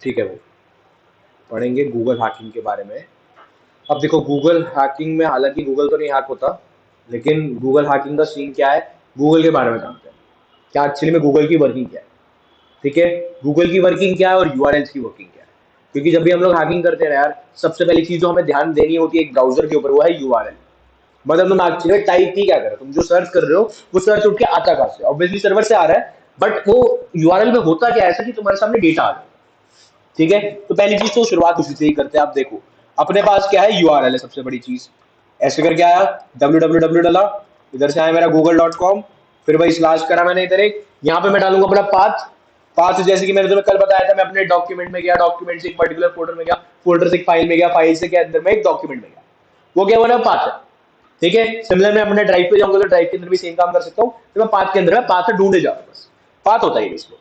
ठीक है भाई, पढ़ेंगे गूगल हैकिंग के बारे में। अब देखो गूगल हैकिंग में, हालांकि गूगल तो नहीं हैक होता, लेकिन गूगल हैकिंग का सीन क्या है, गूगल के बारे में जानते हैं क्या एक्चुअली में गूगल की वर्किंग क्या है। ठीक है, गूगल की वर्किंग क्या है और यूआरएल्स की वर्किंग क्या है। क्योंकि जब भी हम लोग हैकिंग करते हैं ना यार, सबसे पहली चीज जो हमें ध्यान देनी होती है एक ब्राउजर के ऊपर, वो है यूआरएल। मतलब तुम एक्चुअली टाइप ही क्या कर रहे हो, तुम जो सर्च कर रहे हो वो सर्च उठ के आता कहां से, ऑब्वियसली सर्वर से आ रहा है, बट वो यूआरएल में होता क्या है ऐसा कि तुम्हारे सामने डेटा आ जाए। ठीक है, तो पहली चीज तो शुरुआत उसी से ही करते हैं। आप देखो अपने पास क्या है, यूआरएल है सबसे बड़ी चीज। ऐसे करके आया, www डाला, इधर से आया मेरा google.com, फिर भाई स्लैश करा मैंने इधर एक, यहाँ पे मैं डालूंगा अपना पाथ। पाथ जैसे कि मैंने तुम्हें कल बताया था, मैं अपने डॉक्यूमेंट में गया, डॉक्यूमेंट से एक पर्टिकुलर फोल्डर में गया, फोल्डर से एक फाइल में गया, फाइल से के अंदर में एक डॉक्यूमेंट में गया, वो क्या बोला, पाथ है। ठीक है, सिमिलर मैं अपने ड्राइव पे जाऊंगा तो ड्राइव के अंदर भी सेम काम कर सकता हूँ, तो मैं पाथ के अंदर है, पाथ ढूंढे जाऊँ बस, पाथ होता है ये इसमें।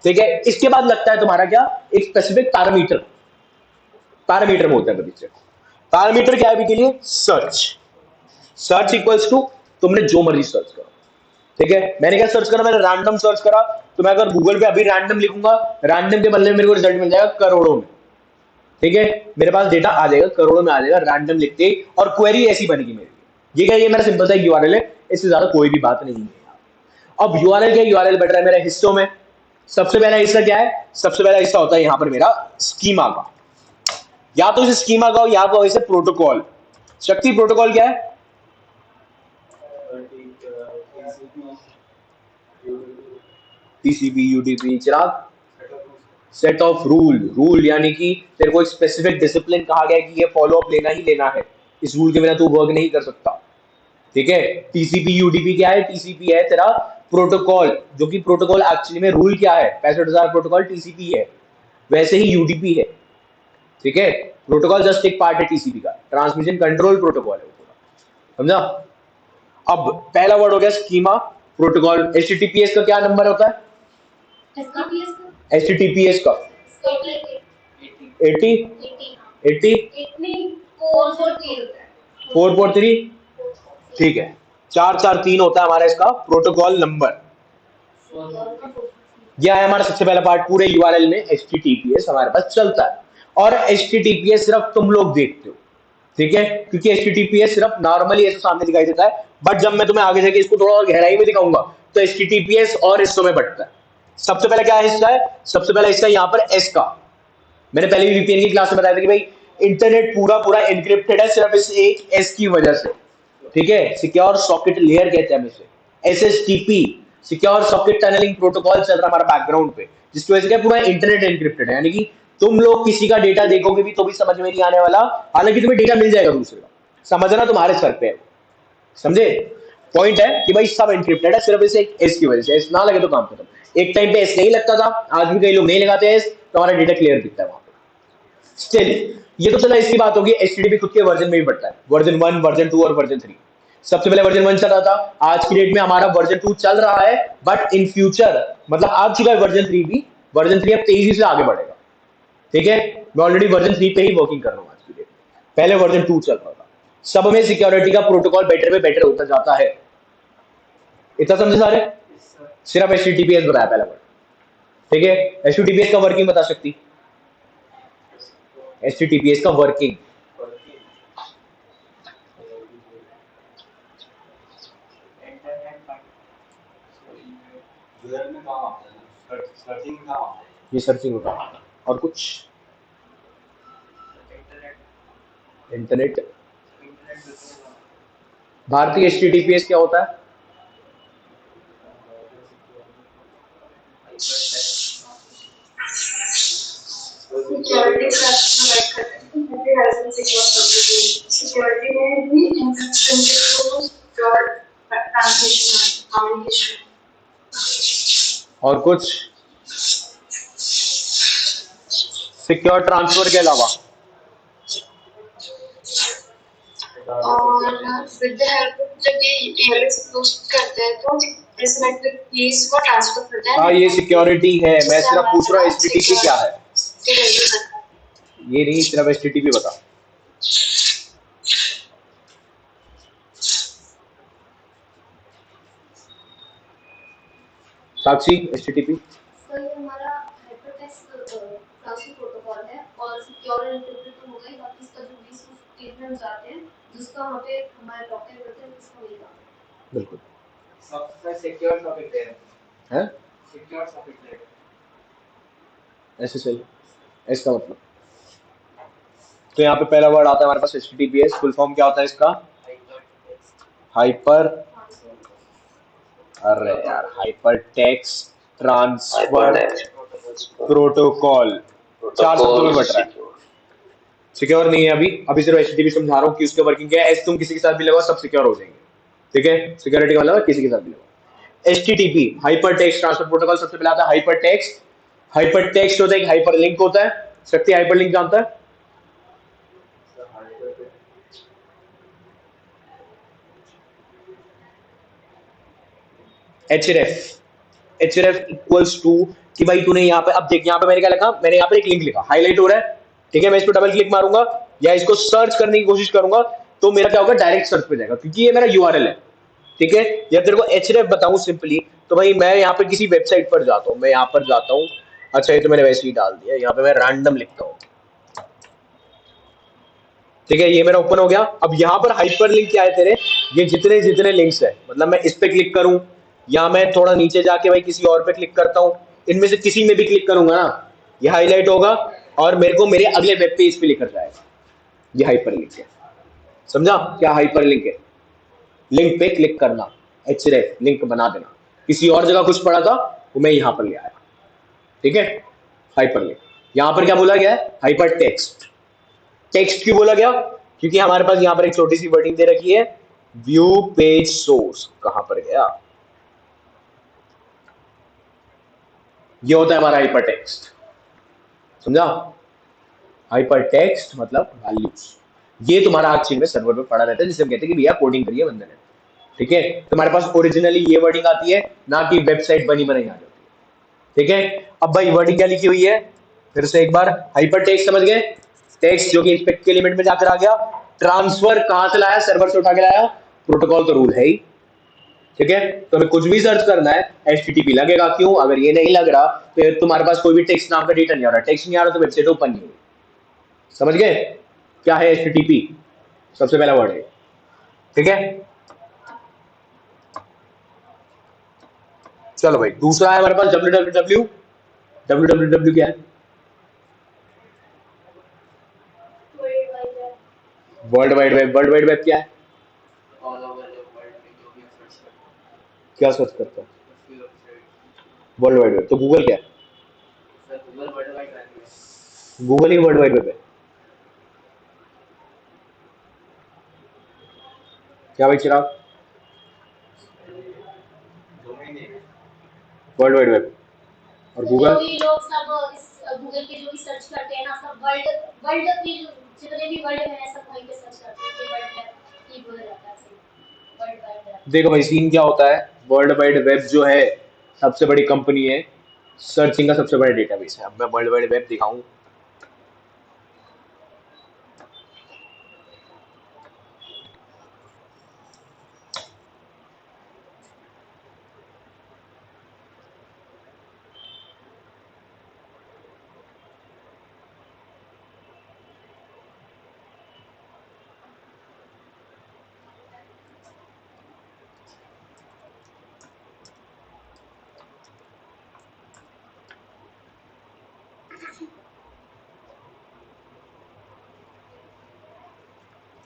ठीक है, इसके बाद लगता है तुम्हारा क्या, एक स्पेसिफिक पैरामीटर, पैरामीटर बोलते हैं बच्चे। पैरामीटर क्या है अभी के लिए, सर्च। सर्च इक्वल्स टू तुमने जो मर्जी सर्च करो। ठीक है, मैंने क्या सर्च करा, मैंने रैंडम सर्च करा, तो मैं अगर गूगल पे अभी रैंडम लिखूंगा, रैंडम के बदले में मेरे को रिजल्ट मिल जाएगा करोड़ों में। ठीक है, मेरे पास डेटा आ जाएगा करोड़ों में, आ जाएगा रैंडम लिखते ही, और क्वेरी ऐसी बनेगी मेरी। ये क्या, ये मेरा सिंपल सा यूआरएल है, इससे ज्यादा कोई भी बात नहीं है। अब यूआरएल क्या, यूआरएल बैठ रहा है मेरे हिस्सों में। सबसे पहला हिस्सा क्या है, सबसे पहला हिस्सा होता है यहाँ पर मेरा स्कीमा का। या तो इसे स्कीमा का हो या तो इसे प्रोटोकॉल। शक्ति प्रोटोकॉल क्या है, TCP UDP Chirag, set of rule. Rule यानी कि तेरे को एक स्पेसिफिक डिसिप्लिन कहा गया है कि ये फॉलो अप लेना ही लेना है, इस रूल के बिना तू वर्क नहीं कर सकता। ठीक है, टीसीपी यूडीपी क्या है, टीसीपी है तेरा प्रोटोकॉल, जो कि प्रोटोकॉल एक्चुअली में रूल क्या है, 65,000 प्रोटोकॉल टीसीपी है, वैसे ही यूडीपी है। ठीक है, प्रोटोकॉल जस्ट एक पार्ट है टीसीपी का, ट्रांसमिशन कंट्रोल प्रोटोकॉल है वो पूरा, समझा। अब पहला वर्ड हो गया स्कीमा, प्रोटोकॉल। एचटीटीपीएस का क्या नंबर होता है, एचटीटीपीएस का 80, 80, 443। ठीक है, 443 होता है हमारा इसका प्रोटोकॉल नंबर। यह है हमारा सबसे पहला पार्ट पूरे यूआरएल में, एचटीटीपीएस हमारे पास चलता है। और एचटीटीपीएस सिर्फ तुम लोग देखते हो, ठीक है, क्योंकि एचटीटीपीएस सिर्फ नॉर्मली ऐसे सामने दिखाई देता है, बट जब मैं तुम्हें आगे जाके इसको थोड़ा और गहराई में दिखाऊंगा तो एचटीटीपीएस और हिस्सों में बंटता है। सबसे पहले क्या हिस्सा है, सबसे पहला हिस्सा यहाँ पर एस का। मैंने पहले भी वीपीएन की क्लास में बताया था कि भाई इंटरनेट पूरा पूरा एन्क्रिप्टेड है सिर्फ इस एक एस की वजह से। ठीक है, सिक्योर सॉकेट लेयर कहते हैं हम इसे, एसएसटीपी, सिक्योर सॉकेट टनलिंग प्रोटोकॉल चल रहा है हमारा बैकग्राउंड पे, जिसकी वजह से क्या पूरा इंटरनेट एन्क्रिप्टेड है, यानी कि तुम लोग किसी का डेटा देखोगे भी तो भी समझ में नहीं आने वाला, हालांकि तुम्हें डेटा मिल जाएगा दूसरे का, समझना तुम्हारे सर पे है। समझे, पॉइंट है कि भाई सब एन्क्रिप्टेड है सिर्फ इसे एक एस की वजह से, एस ना लगे तो काम खत्म। एक टाइम पे एस नहीं लगता था, आज भी कई लोग नहीं लगाते एस, तो हमारा डेटा क्लियर दिखता है वहां पे। स्टिल ये तो चला, इसकी बात होगी, एचटीटीपी खुद के वर्जन में भी बढ़ता है, वर्जन 1, वर्जन 2 और वर्जन 3। सबसे पहले वर्जन 1 चल रहा था, आज की डेट में हमारा वर्जन 2 चल रहा है, बट इन फ्यूचर मतलब आ चुका है वर्जन 3 भी, वर्जन 3 अब तेजी से आगे बढ़ेगा। ठीक है, मैं ऑलरेडी वर्जन 3 पे ही वर्किंग कर रहा हूँ आज की डेट में, पहले वर्जन 2 चल रहा था। सब में सिक्योरिटी का प्रोटोकॉल बेटर में बेटर होता जाता है, इतना समझे सारे। सिर्फ एचटीटीपीएस बताया पहला वर्ड। ठीक है, एचटीटीपीएस का वर्किंग बता सकती, एचटीटीपीएस का वर्किंग। ये सर्चिंग होता है, और कुछ इंटरनेट। भारतीय एचटीटीपीएस क्या होता है, सिक्योरिटी प्रोवाइड करते हैं, सिक्योरिटी में भी इंक्रिप्शन के थ्रू सिक्योर ट्रांसमिशन कम्युनिकेशन। और कुछ सिक्योर ट्रांसफर के अलावा, और विद द हेल्प जब ये यूएस यूज करते हैं तो इस नेटवर्क कीज को ट्रांसफर करते हैं। हाँ ये सिक्योरिटी है, मैं सिर्फ पूछ रहा हूँ एचटीटीपी क्या है, ये नहीं, सिर्फ एचटीटीपी बता। साक्षी एचटीटीपी, सर ये हमारा हाइपरटेक्स्ट ट्रांसपोर्ट प्रोटोकॉल है और सिक्योर एंड एन्क्रिप्टेड तो होगा ही, बाकी इसका जो भी स्टेटमेंट्स आते हैं जिसका वहाँ पे हमारे डॉक्यूमेंट करते हैं उसका वही काम है। बिल्कुल सबसे सिक्योर टॉपिक है है सिक्योर टॉपिक है SSL इसका मतलब। तो यहाँ पे पहला वर्ड आता है हमारे पास HTTPS। फुल फॉर्म क्या होता है इसका? हाइपर, अरे यार, हाइपर टेक्स्ट ट्रांसफर प्रोटोकॉल। 4 शब्दों में बट रहा है। सिक्योर नहीं है अभी सिर्फ HTTP समझा रहा हूँ कि उसके वर्किंग क्या है। एस तुम किसी के साथ भी लगाओ सब सिक्योर हो जाएंगे, ठीक है। सिक्योरिटी का मतलब किसी के साथ भी लगाओ। HTTP hyper text transfer protocol सबसे पहले आता है हाइपर टेक्स्ट। हाइपर टेक्स्ट होता है, एक हाइपर लिंक होता है। शक्ति हाइपर लिंक जानता है? href इक्वल्स टू कि भाई तूने यहाँ पे, अब देख यहाँ पे मैंने क्या लिखा, मैंने यहाँ पे एक लिंक लिखा, हाईलाइट हो रहा है, ठीक है। मैं इस पर डबल क्लिक मारूंगा या इसको सर्च करने की कोशिश करूंगा तो मेरा क्या होगा, डायरेक्ट सर्च पे जाएगा क्योंकि ये मेरा यूआरएल है, ठीक है। या तेरे को href बताऊं सिंपली, तो भाई मैं यहाँ पे किसी वेबसाइट पर जाता हूँ, मैं यहाँ पर जाता हूँ। अच्छा ये तो मैंने वैसे ही डाल दिया, यहाँ पे मैं रैंडम लिखता हूँ, ठीक है। ये मेरा ओपन हो गया। अब यहाँ पर हाइपर लिंक क्या है तेरे, ये जितने जितने लिंक्स है, मतलब मैं इस पे क्लिक करूं या मैं थोड़ा नीचे जाके भाई किसी और पे क्लिक करता हूं, इनमें से किसी में भी क्लिक करूंगा ना, ये हाईलाइट होगा और मेरे को मेरे अगले वेब पेज पे लेकर जाएगा। ये हाइपर लिंक है, समझा क्या हाइपर लिंक है? लिंक पे क्लिक करना, लिंक बना देना। किसी और जगह कुछ पड़ा था वो मैं यहाँ पर ले आया, ठीक है। Hyper link. यहाँ पर क्या बोला गया है? Hyper text. टेक्स्ट क्यों बोला गया? क्योंकि हमारे पास यहाँ पर एक छोटी सी वर्डिंग दे रखी है, व्यू पेज सोर्स। कहां पर गया? ये होता है हमारा हाइपर टेक्स्ट, समझा? हाइपर टेक्स्ट मतलब वैल्यूज। ये तुम्हारा एक्चुअल में सर्वर पे पड़ा रहता है, जिसे हम कहते हैं कि भैया कोडिंग करिए बंदे ने, ठीक है। तुम्हारे पास ओरिजिनली ये वर्डिंग आती है, ना कि वेबसाइट बनी बनाई आ जाती है, ठीक है। अब भाई वर्डिंग क्या लिखी हुई है, फिर से एक बार, हाइपर टेक्स्ट समझ गए? टेक्स्ट जो कि इंस्पेक्ट के लिमिट में जाकर आ गया। ट्रांसफर कहां से लाया? सर्वर से उठा के लाया। प्रोटोकॉल तो रूल है ही, ठीक है। तो हमें कुछ भी सर्च करना है HTTP लगेगा। क्यों? अगर ये नहीं लग रहा तो तुम्हारे पास कोई भी टेक्स्ट नाम का डेटा नहीं आ रहा, टेक्स्ट नहीं आ रहा तो वेबसाइट ओपन नहीं होगी। समझ गए क्या है HTTP? सबसे पहला वर्ड है, ठीक है। चलो भाई, दूसरा है हमारे पास www। www क्या है? World wide web. World wide web क्या है? ऑल ओवर द वर्ल्ड में जो भी आप सर्च करते हो क्या सर्च करता है? उसकी वेबसाइट। World wide web. तो गूगल क्या है? सर गूगल वर्ल्ड वाइड रहती है। गूगल ही वर्ल्ड वाइड वेब है। क्या भाई चिराग? डोमेन नेम है। World wide web. और जो गूगल? भी लोग सब इस गूगल पे जो भी सर्च करते हैं ना, सब वर्ल्ड वर्ल्ड की जितने भी वर्ड है सब वहीं पे सर्च करते हैं, वर्ल्ड की बोला जाता है वर्ल्ड वाइड। देखो भाई सीन क्या होता है, वर्ल्ड वाइड वेब जो है सबसे बड़ी कंपनी है, सर्चिंग का सबसे बड़ा डेटाबेस है। अब मैं वर्ल्ड वाइड वेब दिखाऊं,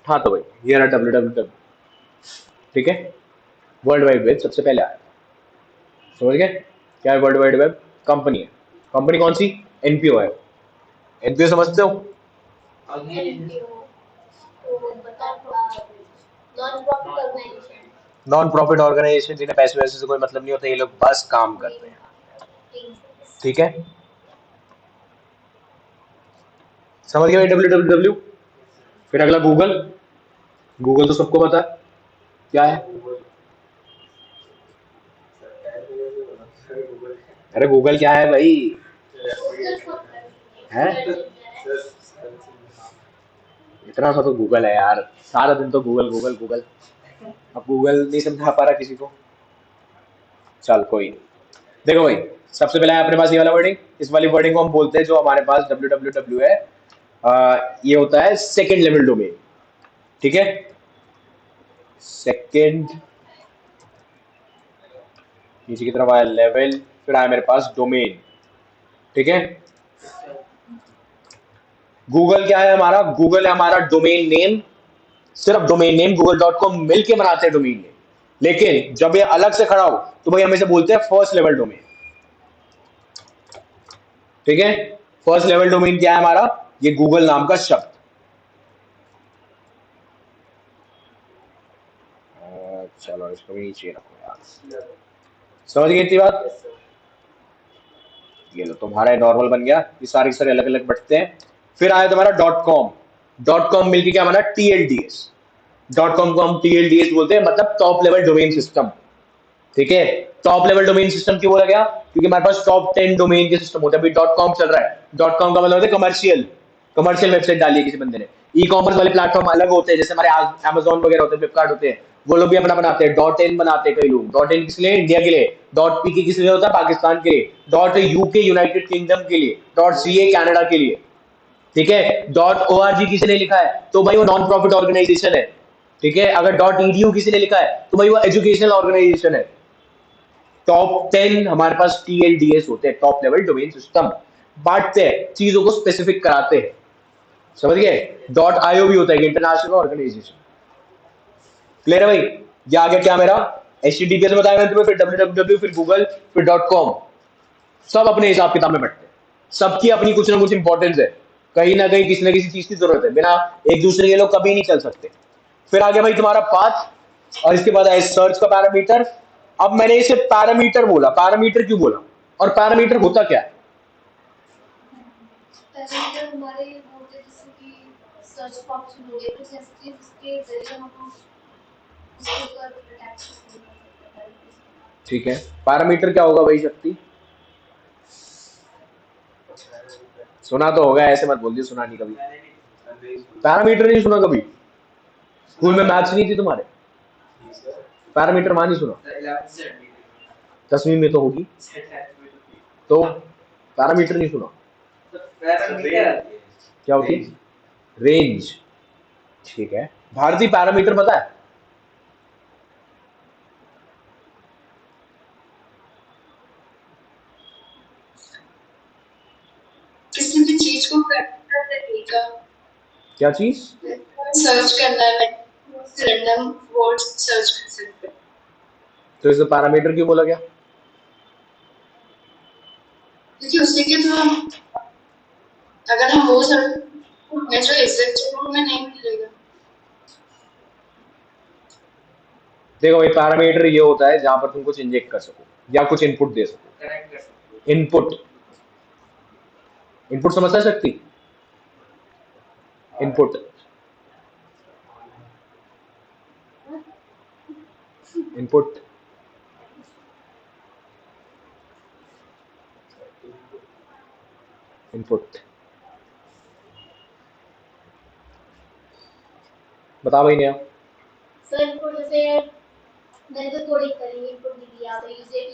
हाँ तो भाई ये रहा www, ठीक है। वर्ल्ड वाइड वेब सबसे पहले आया, समझ गए क्या है वर्ल्ड वाइड वेब? कंपनी है। कंपनी कौन सी? एनपीओ है। एनपीओ समझते हो? एनपीओ तो बता non profit organisation. Non profit organisation, जिन्हें पैसे वैसे से कोई मतलब नहीं होता, ये लोग बस काम करते हैं, ठीक है। समझ गए भाई www। फिर अगला गूगल। गूगल तो सबको पता है क्या है। गूगल सर गूगल अरे गूगल क्या है भाई? है इतना सा तो गूगल है यार, सारा दिन तो गूगल गूगल गूगल। अब गूगल नहीं समझा पा रहा किसी को, चल कोई नहीं। देखो भाई, सबसे पहले है अपने पास ये वाला वर्डिंग, इस वाली वर्डिंग को हम बोलते हैं जो हमारे पास www है, ये होता है सेकेंड लेवल डोमेन। ठीक है, सेकेंड, नीचे की तरफ आया लेवल, फिर आया मेरे पास डोमेन। ठीक है, गूगल क्या है हमारा, गूगल है हमारा डोमेन नेम, सिर्फ डोमेन नेम, google.com मिलके बनाते हैं डोमेन नेम। लेकिन जब ये अलग से खड़ा हो तो भाई हम इसे बोलते हैं फर्स्ट लेवल डोमेन। ठीक है, फर्स्ट लेवल डोमेन क्या है हमारा, ये गूगल नाम का शब्द। चलो इसको भी नीचे रखो यार, समझ गई इतनी बात। Yes sir. ये लो तुम्हारा नॉर्मल बन गया, ये सारे अलग अलग बटते हैं। फिर आया तुम्हारा डॉट कॉम, डॉट कॉम मिलके क्या बना, TLDS। डॉट कॉम को हम TLDS बोलते हैं, मतलब टॉप लेवल डोमेन सिस्टम। ठीक है, टॉप लेवल डोमेन सिस्टम क्यों बोला गया, क्योंकि हमारे पास टॉप 10 डोमेन के सिस्टम होते हैं। अभी डॉट कॉम चल रहा है, डॉट कॉम का मतलब होता है कमर्शियल, कमर्शियल वेबसाइट डाली है किसी बंदे ने। ई कॉमर्स वाले प्लेटफॉर्म अलग होते हैं, जैसे हमारे Amazon वगैरह होते हैं, फ्लिपकार्ट होते हैं, वो लोग भी अपना बनाते हैं। डॉट इन बनाते हैं कई लोग, डॉट इन किस लिए, इंडिया के लिए। डॉट पी किस लिए होता है, पाकिस्तान के लिए। डॉट यूके यूनाइटेड किंगडम के लिए। डॉट CA कनाडा के लिए। ठीक है, डॉट ORG किसी ने लिखा है तो भाई वो नॉन प्रॉफिट ऑर्गेनाइजेशन है। ठीक है, अगर डॉट EDU किसी ने लिखा है तो भाई वो एजुकेशनल ऑर्गेनाइजेशन है। टॉप 10 हमारे पास TLDS होते हैं, टॉप लेवल डोमेन सिस्टम। बांटते हैं, चीजों को स्पेसिफिक कराते हैं, समझ गए। डॉट IO भी होता है, इंटरनेशनल ऑर्गेनाइजेशन। क्लियर है भाई। ये आगे क्या मेरा HTTPS बताया मैंने तुम्हें, फिर www, फिर गूगल, फिर .com। सब अपने हिसाब किताब में बैठते हैं, सबकी अपनी कुछ ना कुछ इंपॉर्टेंस है, कहीं ना कहीं किसी ना किसी चीज की जरूरत है, बिना एक दूसरे के लोग कभी नहीं चल सकते। फिर आगे भाई तुम्हारा पाथ, और इसके बाद आया सर्च का पैरामीटर। अब मैंने इसे पैरामीटर बोला, पैरामीटर क्यों बोला, और पैरामीटर होता क्या है। पैरामीटर हमारे होते जैसे कि सर्च फंक्शन हो गया, कुछ ऐसी चीज जिसके जरिए हम उसके ऊपर अटैच कर सकते हैं। ठीक है, पैरामीटर क्या होगा भाई शक्ति, सुना तो होगा, ऐसे मत बोल दियो सुना नहीं कभी। मैंने नहीं पैरामीटर नहीं सुना कभी, स्कूल में मैथ्स नहीं थी तुम्हारे, सर। पैरामीटर मान नहीं सुना, 11th से एडमिट 10वीं में तो होगी, तो पैरामीटर नहीं सुना। पैरामीटर क्या होती है, रेंज। ठीक है, भारतीय पैरामीटर पता है, किसी भी चीज को करने का तरीका, क्या चीज, सर्च करना है, रैंडम वर्ड सर्च कर सकते हैं। तो इसे पैरामीटर क्यों बोला गया, क्योंकि उसी के थ्रू अगर हम वो सर्च में जो एग्जैक्ट जगह में नहीं मिलेगा। देखो भाई पैरामीटर ये होता है जहां पर तुम कुछ इंजेक्ट कर सको या कुछ इनपुट दे सको। कनेक्ट कर सकते हो। इनपुट, इनपुट समझ सकती, इनपुट, इनपुट, इनपुट, बता भाई नया। सर इनको जैसे मैंने तो कोडिंग करी, इनपुट भी दिया, तो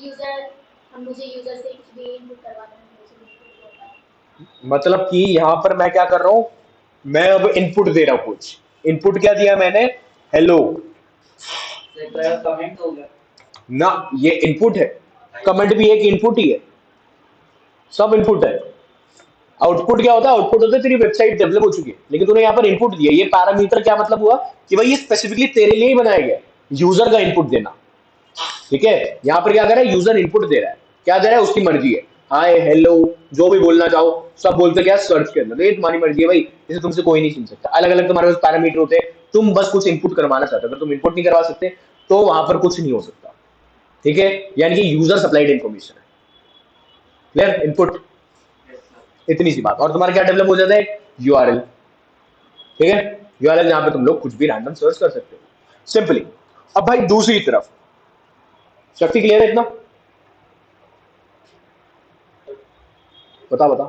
यूजर हम मुझे यूजर से कुछ भी इनपुट करवाना है, मुझे इनपुट होता है। मतलब कि यहाँ पर मैं क्या कर रहा हूँ, मैं अब इनपुट दे रहा हूँ कुछ। इनपुट क्या दिया मैंने, हेलो कमेंट हो गया ना, ये इनपुट है, कमेंट भी एक इनपुट ही है, सब इनपुट है। आउटपुट क्या होता है, आउटपुट होता है तेरी वेबसाइट डेवलप हो चुकी है, लेकिन तूने यहाँ पर इनपुट दिया। ये पैरामीटर क्या मतलब हुआ कि भाई ये स्पेसिफिकली तेरे लिए ही बनाया गया है, यूजर का इनपुट देना। ठीक है, यहाँ पर क्या कर रहा है, यूजर इनपुट दे रहा है, क्या दे रहा है, उसकी मर्जी है, हाय हेलो जो भी बोलना चाहो सब बोलते क्या, सर्च के अंदर, तो ये तुम्हारी मर्जी है भाई, इसे तुमसे कोई नहीं सुन सकता। अलग अलग तुम्हारे पास पैरामीटर होते हैं, तुम बस कुछ इनपुट करवाना चाहते हो, अगर तुम इनपुट नहीं करवा सकते तो वहां पर कुछ नहीं हो सकता। ठीक है, यानी कि यूजर सप्लाइड इन्फॉर्मेशन है। क्लियर, इनपुट, इतनी सी बात। और तुम्हारा क्या डेवलप हो जाता है, URL। ठीक है, URL जहां पे तुम लोग कुछ भी रैंडम सर्च कर सकते हो सिंपली। अब भाई दूसरी तरफ, शक्ति क्लियर है इतना, बता बता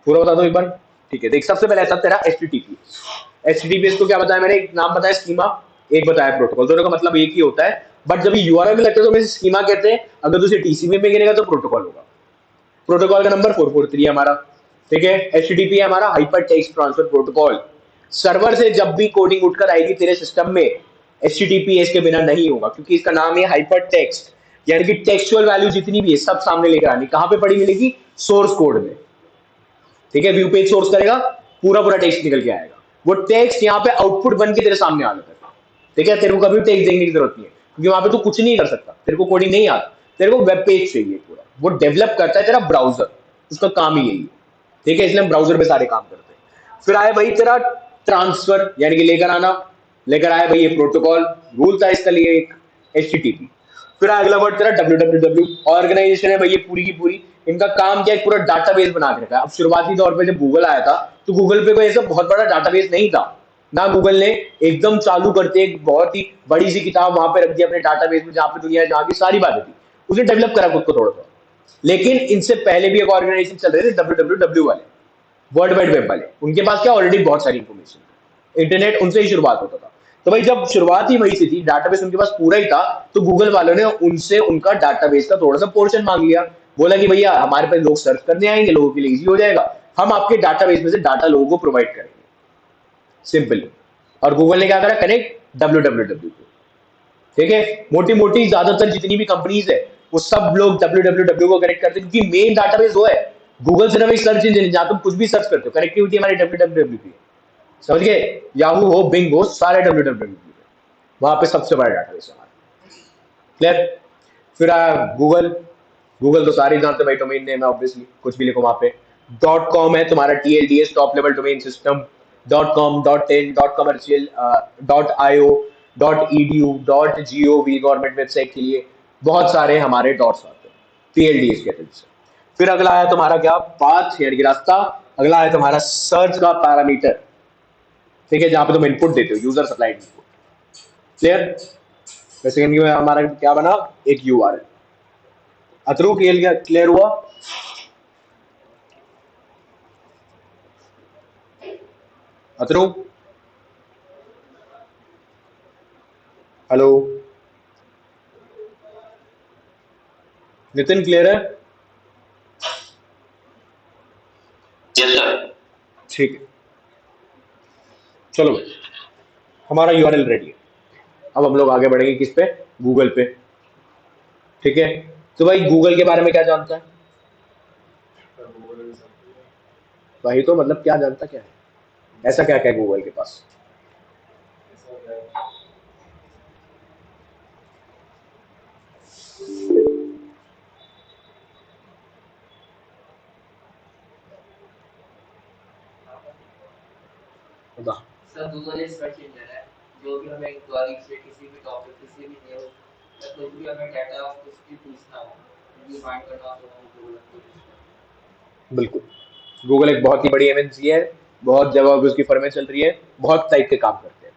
पूरा बता दो एक बार। ठीक है, देख सबसे पहले ऐसा तेरा HTTPS। HTTPS को क्या बताया मैंने, एक नाम बताया स्कीमा, एक बताया प्रोटोकॉल, दोनों का मतलब एक ही होता है, बट जब यूआरएल में लगता है तो हमें स्कीमा कहते हैं, अगर तुझे टीसीपी में गिनेगा तो प्रोटोकॉल होगा। प्रोटोकॉल का नंबर 443 है हमारा, ठीक है। एचटीटीपी है हमारा, hyper text transfer protocol. Server से जब भी कोडिंग उठकर आएगी तेरे सिस्टम में, एचटीटीपी इसके बिना नहीं होगा, क्योंकि इसका नाम है हाइपर टेक्स्ट, यानी कि टेक्सचुअल वैल्यू जितनी भी है सब सामने लेकर आनी। कहां पे पड़ी मिलेगी? सोर्स कोड में, ठीक है। व्यू पेज सोर्स करेगा, पूरा पूरा टेक्स्ट निकल के आएगा। वो टेक्स्ट यहाँ पे आउटपुट बन के तेरे सामने आ जाता है, ठीक है। तेरे को कभी टेक्स्ट देखने की जरूरत नहीं है, क्योंकि वहां पे तू कुछ नहीं कर सकता, तेरे को कोडिंग नहीं आता, तेरे को वेब पेज चाहिए पूरा। वो डेवलप करता है तेरा ब्राउजर, उसका काम ही यही है, ठीक है। इसलिए हम ब्राउजर पे सारे काम करते हैं। फिर आए भाई तेरा ट्रांसफर, यानी कि लेकर आना, लेकर आए भाई ये प्रोटोकॉल, रूल था इसका लिए एक, एचटीटीपी। फिर अगला वर्ड तेरा www, ऑर्गेनाइजेशन है भाई ये पूरी की पूरी। इनका काम क्या है? पूरा डाटाबेस बना के रखा है। अब शुरुआती तौर पे जब गूगल आया था तो गूगल पे कोई ऐसा बहुत बड़ा डाटाबेस नहीं था ना। गूगल ने एकदम चालू करते एक बहुत ही बड़ी सी किताब वहां पे रख दी अपने डाटाबेस में, जहां पे दुनिया जहां की सारी बातें थी, उसने डेवलप करा खुद को थोड़ा सा। लेकिन इनसे पहले भी एक ऑर्गेनाइजेशन चल रहे थे www वाले, वर्ल्ड वाइड वेब वाले। उनके पास क्या ऑलरेडी बहुत सारी इंफॉर्मेशन, इंटरनेट उनसे ही शुरुआत होता था। तो भाई जब शुरुआत ही वहीं से थी, डाटाबेस उनके पास पूरा ही था, तो गूगल वालों ने उनसे उनका डाटाबेस का थोड़ा सा पोर्शन मांग लिया। बोला कि भैया हमारे पास लोग सर्च करने आएंगे, लोगों के लिए इजी हो जाएगा, हम आपके डाटाबेस में से डाटा लोगों को प्रोवाइड करेंगे, सिंपल। और गूगल ने क्या करा? कनेक्ट www को, ठीक है। मोटी मोटी ज्यादातर जितनी भी कंपनीज है वो सब लोग www को कनेक्ट करते हैं, क्योंकि मेन डाटाबेस वो है। गूगल सिर्फ एक सर्च इंजन है जहां तुम कुछ भी सर्च करते हो, कनेक्टिविटी हमारी www की है, समझ गए। याहू हो, बिंग हो, सारे www की है, वहां पे सबसे बड़ा डाटाबेस है हमारा, क्लियर। फिर आया गूगल। गूगल तो सारे जानते हैं भाई, डोमेन नेम है ऑब्वियसली, कुछ भी लिखो वहां पे। डॉट कॉम है तुम्हारा TLDS, top level domain system. Dot com, dot in, dot commercial, dot IO, dot EDU, dot GOV, government website के लिए बहुत सारे हमारे डॉट्स आते हैं, TLDS कहते हैं जिसे। फिर अगला आया तुम्हारा क्या? पाथ, यानी कि रास्ता। अगला आया तुम्हारा सर्च का पैरामीटर, ठीक है, जहां पे तुम इनपुट देते हो, user supplied input, clear. Basically हमारा क्या बना? एक URL। अथरू क्लियर हुआ? अथरू, हेलो, नितिन क्लियर है? Yes sir. ठीक है, चलो भाई, हमारा URL रेडी है। अब हम लोग आगे बढ़ेंगे किस पे? गूगल पे, ठीक है। तो भाई गूगल के बारे में क्या जानता है? वही तो, मतलब क्या जानता क्या है? ऐसा क्या क्या है गूगल के पास? बता। सर गूगल एक सर्च इंजन है, जो भी हमें क्वेरी से किसी भी टॉपिक, किसी भी न्यूज़ या कुछ भी हमें डाटा कुछ भी पूछना हो, कुछ भी फाइंड करना हो तो हम गूगल को पूछते हैं। बिल्कुल, गूगल एक बहुत ही बड़ी MNC है, बहुत जगह पे उसकी फर्में चल रही है, बहुत टाइप के काम करते हैं,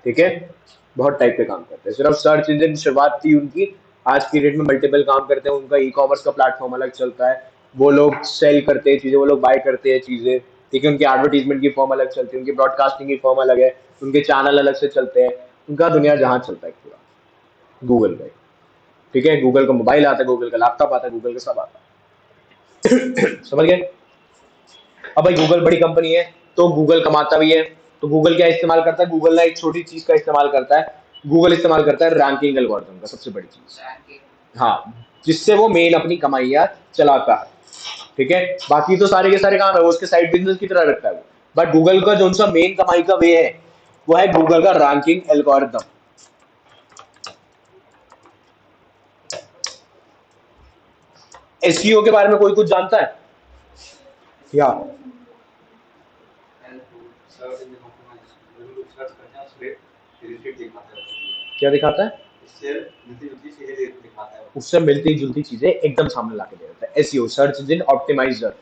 ठीक है। बहुत टाइप के काम करते हैं। सिर्फ सर्च इंजन की शुरुआत थी उनकी, आज की डेट में मल्टीपल काम करते हैं। उनका E-कॉमर्स का प्लेटफॉर्म अलग चलता है, वो लोग सेल करते हैं चीजें, वो लोग बाय करते हैं चीजें, ठीक है। उनकी एडवर्टीजमेंट की फॉर्म अलग चलती है, उनकी ब्रॉडकास्टिंग की फॉर्म अलग है, उनके चैनल अलग से चलते हैं। उनका दुनिया जहां चलता है पूरा गूगल पे, ठीक है। गूगल का मोबाइल आता है, गूगल का लैपटॉप आता है, गूगल का सब आता है। समझ गए? अब भाई गूगल बड़ी कंपनी है तो गूगल कमाता भी है, तो गूगल क्या इस्तेमाल करता है? गूगल ना एक छोटी चीज का इस्तेमाल करता है, गूगल इस्तेमाल करता है रैंकिंग एल्गोरिथम का, सबसे बड़ी चीज, रैंकिंग। हाँ, जिससे वो मेन अपनी कमाइयां चलाता है, ठीक है। बाकी तो सारे के सारे काम है वो उसके साइड बिजनेस की तरह रखता है वो, बट गूगल का जो सा मेन कमाई का वे है वो है गूगल का रैंकिंग एल्गोरिथम। SEO के बारे में कोई कुछ जानता है या? सर्च इंजन ऑप्टिमाइजेशन, जो सर्च करते हैं उसपे रिलेटेड दिखाता है, क्या दिखाता है? इससे मिलती जुलती चीजें दिखाता है। उससे मिलती जुलती चीजें एकदम सामने लाके दे देता है, SEO, सर्च इंजन ऑप्टिमाइजर,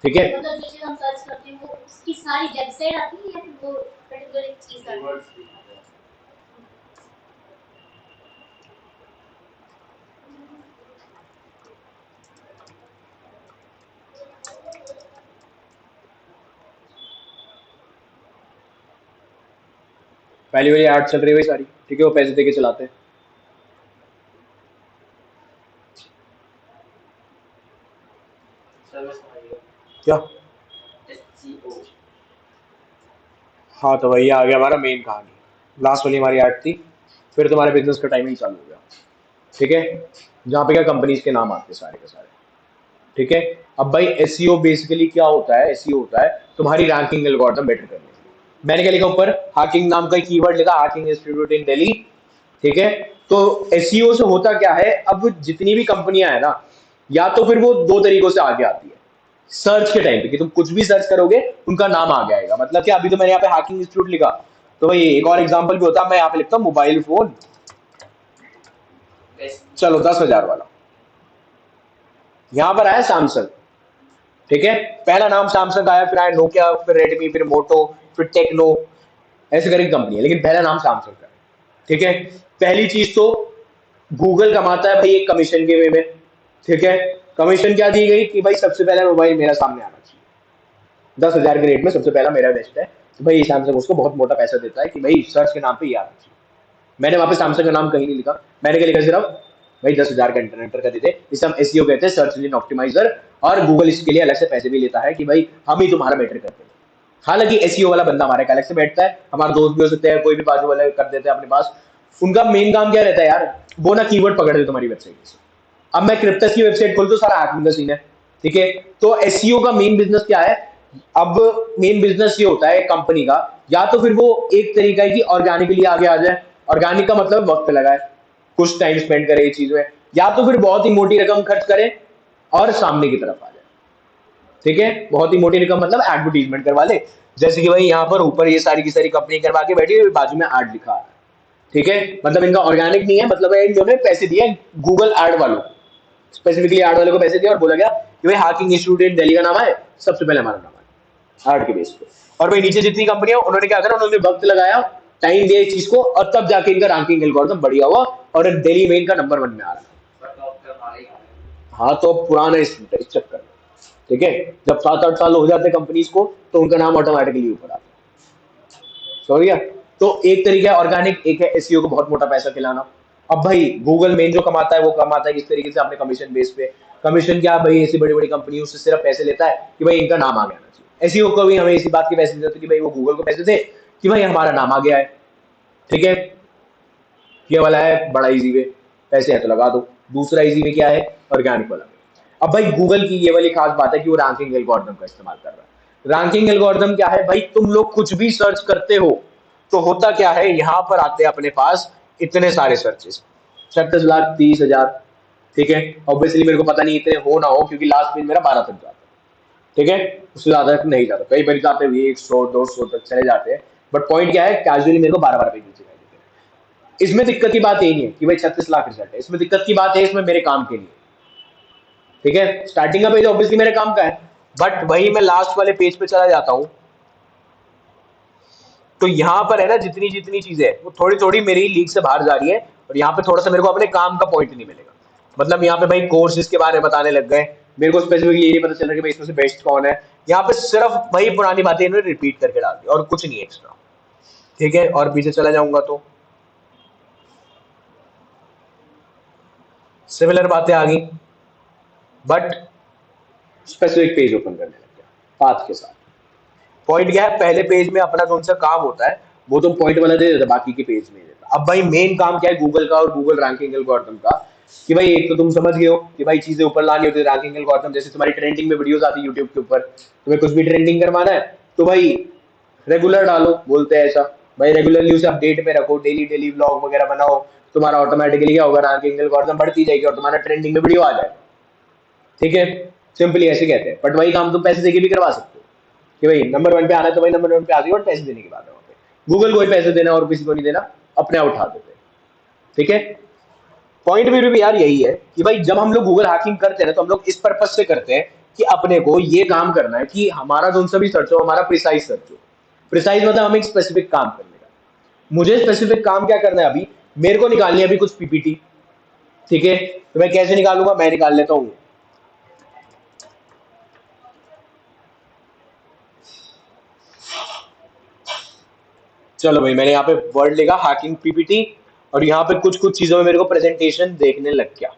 ठीक है। मतलब जो चीज हम सर्च करते हैं वो उसकी सारी वेबसाइट आती है या फिर वो पर्टिकुलर एक चीज आती है? कीवर्ड्स दिखाता है। पहली वाली ऐड चल रही है भाई सारी, ठीक है, वो पैसे देके चलाते हैं, सर मैं समझ गया। क्या? SEO। हाँ तो वही आ गया हमारा मेन कहानी। लास्ट वाली हमारी ऐड थी, फिर तुम्हारे बिजनेस का टाइमिंग चालू हो गया। ठीक है, जहाँ पे क्या कंपनीज के नाम आते हैं सारे के सारे। ठीक है, अब भाई एसईओ बेसिकली क्या होता है? एसईओ होता है तुम्हारी रैंकिंग एल्गोरिथम बेटर करने के लिए। मैंने क्या लिखा ऊपर? हैकिंग नाम का कीवर्ड लिखा, हैकिंग इंस्टीट्यूट इन दिल्ली। ठीक है, तो एसईओ से होता क्या है, अब जितनी भी कंपनियां है ना, या तो फिर वो दो तरीकों से आगे आती है सर्च के टाइम पे, कि तुम कुछ भी सर्च करोगे उनका नाम आगे आएगा। मतलब कि अभी तो मैंने यहाँ पे हैकिंग इंस्टीट्यूट लिखा, तो भाई एक और एग्जांपल भी होता है, मैं यहाँ पे लिखता हूँ मोबाइल फोन, बेस्ट। चलो 10,000 वाला। यहाँ पर आया सैमसंग। ठीक है, पहला नाम सैमसंग आया, फिर आया नोकिया, फिर रेडमी, फिर मोटो, फिर टेक्नो, ऐसे करके कंपनी है, लेकिन पहला नाम सैमसंग का है। ठीक है, पहली चीज तो गूगल कमाता है भाई एक कमीशन के वे में। ठीक है, कमीशन क्या दी गई कि भाई सबसे पहला मोबाइल मेरा सामने आना चाहिए, 10,000 के रेट में सबसे पहला मेरा बेस्ट है। तो भाई सैमसंग उसको बहुत मोटा पैसा देता है कि भाई सर्च के नाम पे ये आना चाहिए। मैंने वहां पे सैमसंग का नाम कहीं नहीं लिखा, मैंने क्या लिखा सिर्फ भाई 10,000 का इंटरनेट का देते। इसे हम एसईओ कहते हैं, सर्च इंजन ऑप्टिमाइजर। और गूगल इसके लिए अलग से पैसे भी लेता है कि भाई हम ही तुम्हारा बेटर करते हैं। हालांकि एसईओ वाला बंदा हमारे अलग से बैठता है, हमारे दोस्त भी हो सकते हैं, कोई भी बाजू वाले कर देते हैं अपने पास। उनका मेन काम क्या रहता है यार? वो ना कीवर्ड पकड़ दे तुम्हारी वेबसाइट से। अब मैं क्रिप्टस की वेबसाइट खोल तो सारा हैकिंग का सीन है। ठीक है, तो एसईओ का मेन बिजनेस क्या है? अब मेन बिजनेस ये होता है कंपनी का, या तो फिर वो एक तरीका है कि ऑर्गेनिकली आगे आ जाए। ऑर्गेनिक का मतलब वक्त लगाए, कुछ टाइम स्पेंड करे ये चीज में, या तो फिर बहुत ही मोटी रकम खर्च करे और सामने की तरफ आ जाए। ठीक है, बहुत ही मोटी रकम मतलब एडवर्टीजमेंट करवा ले, जैसे कि भाई यहाँ पर ऊपर ये सारी की सारी कंपनी करवा के बैठी है, बाजू में ऐड लिखा है। ठीक है, मतलब इनका ऑर्गेनिक नहीं है, मतलब इन्होंने पैसे दिए गूगल ऐड वालों, स्पेसिफिकली ऐड वाले को पैसे दिया और बोला गया कि भाई हैकिंग इंस्टीट्यूट इन दिल्ली का नाम है, सबसे पहले हमारा नाम है ऐड के बेस पे। और भाई नीचे जितनी कंपनियां, उन्होंने क्या करा, उन्होंने वक्त लगाया, टाइम दिया इस चीज को, और तब जाके इनका रैंकिंग एल्गोरिथम बढ़िया हुआ और दिल्ली में इनका नंबर 1 में आ रहा। पर टॉप पे हमारा ही है। हाँ तो पुराना इंस्टीट्यूट है इस चक्कर में। ठीक है, जब 7-8 साल हो जाते कंपनीज को तो उनका नाम ऑटोमेटिकली ऊपर आता है। समझ गया? तो एक तरीका है ऑर्गेनिक, एक है एसईओ को बहुत मोटा पैसा खिलाना। अब भाई गूगल मेन जो कमाता है वो कमाता है किस तरीके से? अपने कमीशन बेस पे। कमीशन क्या भाई, ऐसी बड़ी बड़ी कंपनियों से सिर्फ पैसे लेता है कि भाई इनका नाम आगे आना चाहिए। एसईओ को भी हमें इसी बात के पैसे देते कि भाई वो गूगल को पैसे दे कि भाई हमारा नाम आ गया है। ठीक है, ये वाला है बड़ा इजी वे, पैसे है तो लगा दो। दूसरा इजी वे क्या है? ऑर्गेनिक वाला। अब भाई गूगल की ये वाली खास बात है कि वो रैंकिंग एल्गोरिथम का इस्तेमाल कर रहा है। रैंकिंग एल्गोरिथम क्या है भाई? तुम लोग कुछ भी सर्च करते हो तो होता क्या है, यहां पर आते हैं अपने पास इतने सारे सर्चेस, 36,30,000। ठीक है, ऑब्वियसली मेरे को पता नहीं इतने हो ना हो, क्योंकि लास्ट पेज मेरा 12 तक जाता है। ठीक है, उससे ज्यादा तक नहीं जाता, कई बार जाते हुए 100-200 तक चले जाते हैं। बट पॉइंट क्या है, कैजुअली मेरे को 12-12 पेज नीचे दिखाई देते हैं। इसमें दिक्कत की बात यही नहीं है कि भाई 36 लाख रिजल्ट है, इसमें दिक्कत की बात है इसमें मेरे काम के लिए। ठीक है, स्टार्टिंग का पेज ऑब्वियसली मेरे काम का है, बट वही मैं लास्ट वाले पेज पे चला जाता हूं तो यहाँ पर है ना, जितनी जितनी चीजें वो थोड़ी थोड़ी मेरी लीग से बाहर जा रही है, और यहाँ पे थोड़ा सा मेरे को अपने काम का पॉइंट नहीं मिलेगा। मतलब यहाँ पे भाई कोर्सेज के बारे में बताने लग गए, मेरे को स्पेसिफिकली ये नहीं पता चल रहा कि भाई इसमें से बेस्ट कौन है। यहाँ पे सिर्फ भाई पुरानी बातें इन्होंने रिपीट करके डाल दी और कुछ नहीं एक्स्ट्रा। ठीक है, और पीछे चला जाऊंगा तो सिमिलर बातें आ गई, बट स्पेसिफिक पेज ओपन करने लग गया पाथ के साथ। पॉइंट क्या है, पहले पेज में अपना कौन सा काम होता है वो तुम पॉइंट वाला दे देता, बाकी के पेज में देता। अब भाई मेन काम क्या है गूगल का और गूगल रैंकिंग एल्गोरिथम का, कि भाई एक तो तुम समझ गए हो कि भाई चीजें ऊपर लानी होती है रैंकिंग एल्गोरिथम। जैसे तुम्हारी ट्रेंडिंग में वीडियोस आती है यूट्यूब के ऊपर, तुम्हें कुछ भी ट्रेंडिंग करवाना है तो भाई रेगुलर डालो, बोलते हैं ऐसा। भाई रेगुलरली उसे अपडेट में रखो, डेली डेली व्लॉग वगैरह बनाओ, तुम्हारा ऑटोमेटिकली क्या होगा, रैंकिंग एल्गोरिथम बढ़ती जाएगी और तुम्हारा ट्रेंडिंग में वीडियो आ जाएगा। ठीक है, सिंपली ऐसे कहते हैं। बट वही काम तुम पैसे देके भी करवा सकते हो कि भाई नंबर 1 पे आना है तो भाई नंबर 1 पे आ गई, और पैसे देने की बात है वहाँ पे। गूगल को ही पैसे देना और किसी को नहीं देना, अपने आप उठा देते हैं। ठीक है, पॉइंट भी यार यही है कि भाई जब हम लोग गूगल हैकिंग करते हैं ना, तो हम लोग इस पर्पज से करते हैं कि अपने को ये काम करना है कि हमारा जो सा भी सर्च हो, हमारा प्रिसाइज सर्च हो। प्रिसाइज मतलब हमें एक स्पेसिफिक काम करने का। मुझे स्पेसिफिक काम क्या करना है अभी, मेरे को निकालनी है अभी कुछ पीपीटी। ठीक है, तो मैं कैसे निकालूंगा, मैं निकाल लेता हूँ। चलो भाई, मैंने यहाँ पे वर्ड लिखा हैकिंग पीपीटी, और यहाँ पे कुछ कुछ चीजों में मेरे को प्रेजेंटेशन देखने लग गया।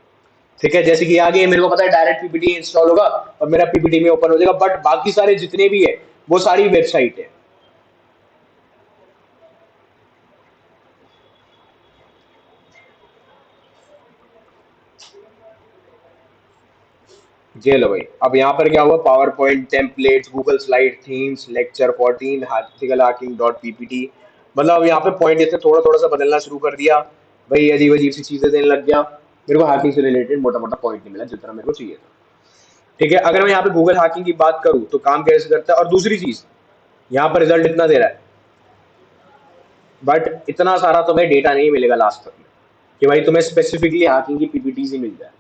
ठीक है, जैसे कि आगे मेरे को पता है डायरेक्ट पीपीटी इंस्टॉल होगा और मेरा पीपीटी में ओपन हो जाएगा, बट बाकी सारे जितने भी है वो सारी वेबसाइट है। ये लो भाई, अब यहाँ पर क्या हुआ, power point templates, Google slide, themes, lecture 14, ethical hacking dot PPT. मतलब यहाँ पे पॉइंट इसने थोड़ा थोड़ा सा बदलना शुरू कर दिया भाई, अजीब अजीब सी चीजें देने लग गया। मेरे को हैकिंग से रिलेटेड मोटा मोटा पॉइंट नहीं मिला जितना मेरे को चाहिए था। ठीक है, अगर मैं यहाँ पे गूगल हैकिंग की बात करूँ तो काम कैसे करता है, और दूसरी चीज यहाँ पर रिजल्ट इतना दे रहा है, बट इतना सारा तुम्हें डेटा नहीं मिलेगा लास्ट तक में कि भाई तुम्हें स्पेसिफिकली हैकिंग की पीपीटी ही मिल जाए।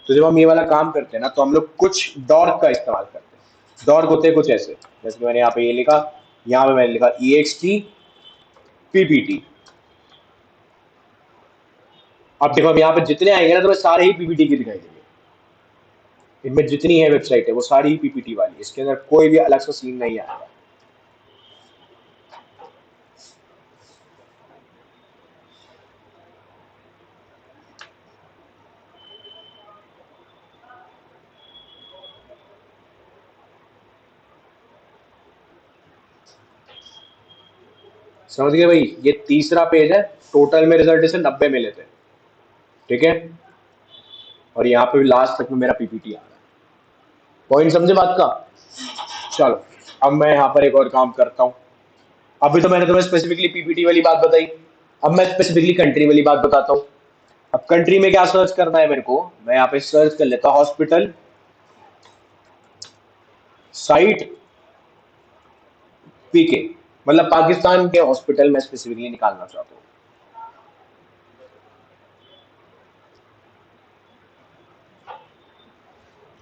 तो जब हम ये वाला काम करते हैं ना, तो हम लोग कुछ डॉर्क का इस्तेमाल करते हैं। डॉर्क होते हैं कुछ ऐसे, जैसे कि मैंने यहाँ पे ये लिखा, यहाँ पे मैंने लिखा EXT PPT। अब देखो, अब यहाँ पे जितने आएंगे ना, तो सारे ही पीपीटी की दिखाई देंगे। इनमें जितनी है वेबसाइट है वो सारी ही पीपीटी वाली, इसके अंदर कोई भी अलग सा सीन नहीं आएगा। समझ गए भाई, ये तीसरा पेज है, टोटल में रिजल्ट इसे 90 मिले थे। ठीक है, और यहाँ पे भी लास्ट तक में मेरा पीपीटी आ रहा है। पॉइंट समझे बात का? चलो, अब मैं यहाँ पर एक और काम करता हूँ। अभी तो मैंने तुम्हें स्पेसिफिकली पीपीटी वाली बात बताई, अब मैं स्पेसिफिकली कंट्री वाली बात बताता हूँ। अब कंट्री में क्या सर्च करना है मेरे को, मैं यहाँ पे सर्च कर लेता हूँ हॉस्पिटल साइट पीके, मतलब पाकिस्तान के हॉस्पिटल में स्पेसिफिकली निकालना चाहता हूँ।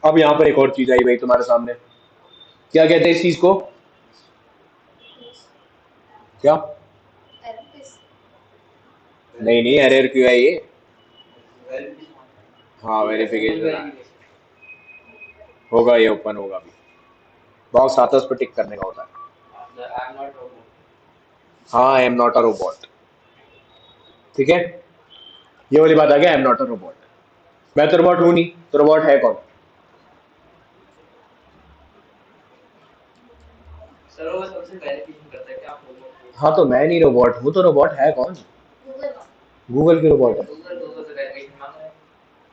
अब यहाँ पर एक और चीज आई भाई तुम्हारे सामने, क्या कहते हैं इस चीज को, क्या? नहीं नहीं, एरर क्यों है ये? हाँ, वेरिफिकेशन होगा, ये ओपन होगा अभी, बॉक्स आता है उस पर टिक करने का होता है। हाँ, I am not a robot. ठीक है, ये वाली बात आ गया, I am not a robot. मैं तो रोबोट हूं नहीं, तो रोबोट है कौन? सर वो सबसे वेरिफिकेशन करता है कि आप रोबोट हो। हाँ, तो मैं नहीं रोबोट हूँ, तो रोबोट है कौन? गूगल गूगल की रोबोट है। गूगल से वेरिफिकेशन मांग रहा है,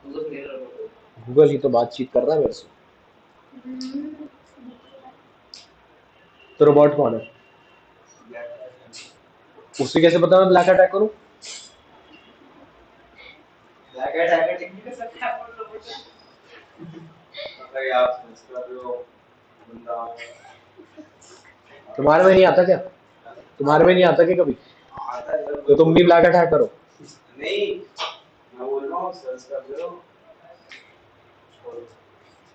गूगल मेरा रोबोट है। गूगल ही तो बातचीत कर रहा है मेरे से, तो रोबोट कौन है? उसे कैसे पता मैं ब्लैक अटैक करूँ? ब्लैक हैट हैकर नहीं कर सकते आप रोबोट से। मतलब आप समझ कर रहे हो बंदा तुम्हारे में नहीं आता क्या? तुम्हारे में नहीं आता क्या कभी? आता है तो तुम भी ब्लैक अटैक करो। नहीं, मैं बोल रहा हूँ सर्च कर रहे हो।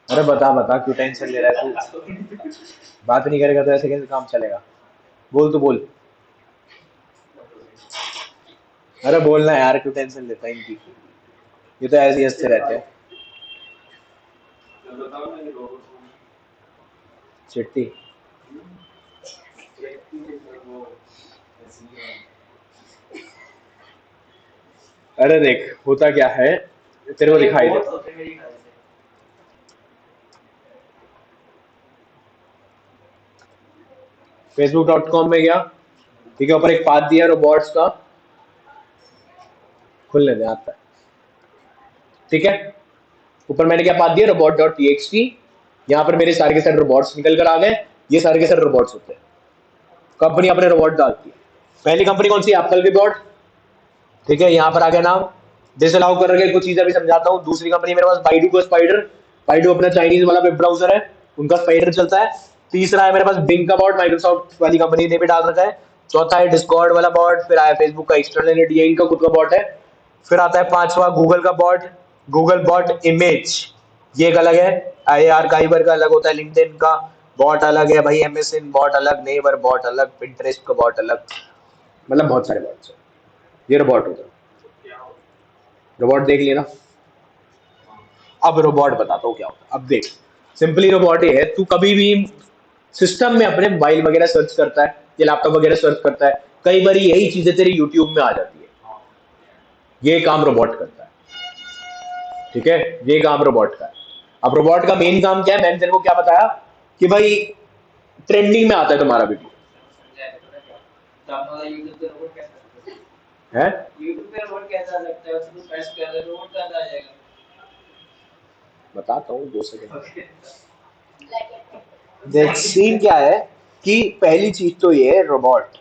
अरे बता बता, क्यों टेंशन ले रहा है तू? बात नहीं करेगा तो ऐसे कैसे काम चलेगा? बोल तो बोल। अरे बोलना यार, क्यों टेंशन लेता है इनकी, ये तो ऐसे ही हंसते रहते हैं। मैं बताऊँ ना, ये रोबोट हूँ। चिट्टी, वो ऐसी है। अरे देख होता क्या है, तेरे को दिखाई रोबोट दे। होते हैं मेरी ख्याल से। facebook.com में गया, ठीक है, ऊपर एक पाथ दिया रोबोट्स का, खुलने दे आता है। ठीक है, ऊपर मैंने क्या पाथ दिया, robot.txt। यहाँ पर मेरे सारे के सारे रोबोट्स निकल कर आ गए, ये सारे के सारे रोबोट्स होते हैं। कंपनी अपने रोबोट डालती है। पहली कंपनी कौन सी? एप्पल की बॉट। ठीक है, यहाँ पर आ गया नाम, डिसअलाउ कर रखे, कुछ चीजें भी समझाता हूँ। दूसरी कंपनी मेरे पास बाइडू का स्पाइडर, बाइडू अपना चाइनीज वाला वेब ब्राउजर है, उनका स्पाइडर चलता है। तीसरा है मेरे पास बिंग का बॉट, माइक्रोसॉफ्ट वाली कंपनी ने भी डाल रखा है। चौथा है डिस्कॉर्ड वाला बॉट, फिर आया फेसबुक का एक्सटर्नल, ये इनका खुद का बॉट है। फिर आता है पांचवा गूगल का बॉट, गूगल बॉट इमेज, ये एक अलग है। आई आर्काइवर का अलग होता है, लिंक्डइन का बॉट अलग है भाई, एमएसएन बॉट अलग, नेवर बॉट अलग, पिंटरेस्ट का बॉट अलग, मतलब बहुत सारे बॉट्स हैं। ये रोबोट होता है। रोबोट देख लिया ना, अब रोबोट बताता हूँ क्या होता है। अब देख, सिंपली रोबोट ये है, तू कभी भी सिस्टम में अपने मोबाइल वगैरह सर्च करता है या लैपटॉप वगैरह सर्च करता है, कई बार यही चीजें तेरी यूट्यूब में आ जाती है, ये काम रोबोट करता है। ठीक है, ये काम रोबोट का है। अब रोबोट का मेन काम क्या है, मैंने तेरे को क्या बताया कि भाई ट्रेंडिंग में आता है तुम्हारा वीडियो समझा है पता क्या? तो हमारा यूट्यूब पे रोबोट कैसा सकता है? है। यूट्यूब पे रोबोट कैसा लगता है? उसको सर्च कर रहे रोबोट का आ जाएगा। बताता हूँ 2 सेकंड। ओके। देख सीन क्या है कि पहली चीज तो ये है रोबोट।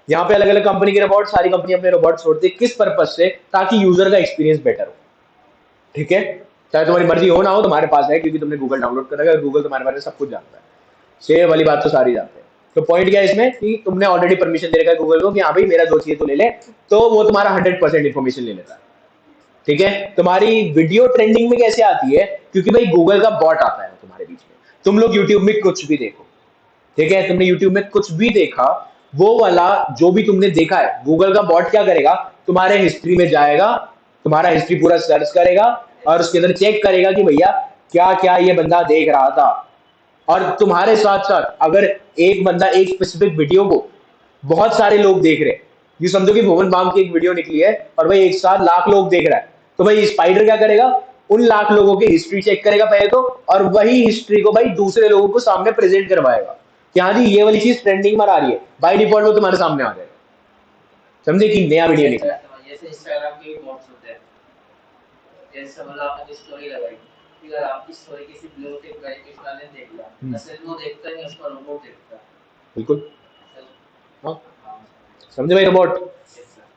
यहाँ पे अलग अलग कंपनी के रोबोट, सारी कंपनी अपने रोबोट छोड़ती है किस पर्पज से, ताकि यूजर का एक्सपीरियंस बेटर हो। ठीक है, चाहे तुम्हारी मर्जी हो ना हो, तुम्हारे पास है क्योंकि तुमने गूगल डाउनलोड कर रखा है, गूगल तुम्हारे बारे में सब कुछ जानता है। सेम वाली बात तो सारी जानते हैं। तो पॉइंट क्या है इसमें कि तुमने ऑलरेडी परमिशन दे रखा है गूगल को कि हाँ भाई मेरा जो चाहिए तो ले ले, तो वो तुम्हारा 100% इन्फॉर्मेशन ले लेता है। ठीक है, तुम्हारी वीडियो ट्रेंडिंग में कैसे आती है, क्योंकि भाई गूगल का बॉट आता है तुम्हारे बीच में। तुम लोग यूट्यूब में कुछ भी देखो, ठीक है, तुमने यूट्यूब में कुछ भी देखा, वो वाला जो भी तुमने देखा है, गूगल का बॉट क्या करेगा, तुम्हारे हिस्ट्री में जाएगा, तुम्हारा हिस्ट्री पूरा सर्च करेगा और उसके अंदर चेक करेगा कि भैया क्या क्या ये बंदा देख रहा था। और तुम्हारे साथ साथ अगर एक बंदा एक स्पेसिफिक वीडियो को बहुत सारे लोग देख रहे हैं, ये समझो कि भुवन बाम की एक वीडियो निकली है और भाई एक साथ लाख लोग देख रहा है, तो भाई स्पाइडर क्या करेगा, उन लाख लोगों की हिस्ट्री चेक करेगा पहले तो, और वही हिस्ट्री को भाई दूसरे लोगों को सामने प्रेजेंट करवाएगा कि हाँ जी ये वाली चीज ट्रेंडिंग में आ रही है, बाय डिफॉल्ट वो तुम्हारे सामने आ जाएगा। समझे कि नया वीडियो निकला है। जैसे इंस्टाग्राम के बॉट्स होते हैं, जैसे मतलब आपने कोई स्टोरी लगाई, फिर अगर आपकी स्टोरी किसी ब्लू टिक वेरिफिकेशन वाले ने देख लिया, सिर्फ वो देखता नहीं, उसका रोबोट देखता है। बिल्कुल, हाँ समझे भाई। रोबोट,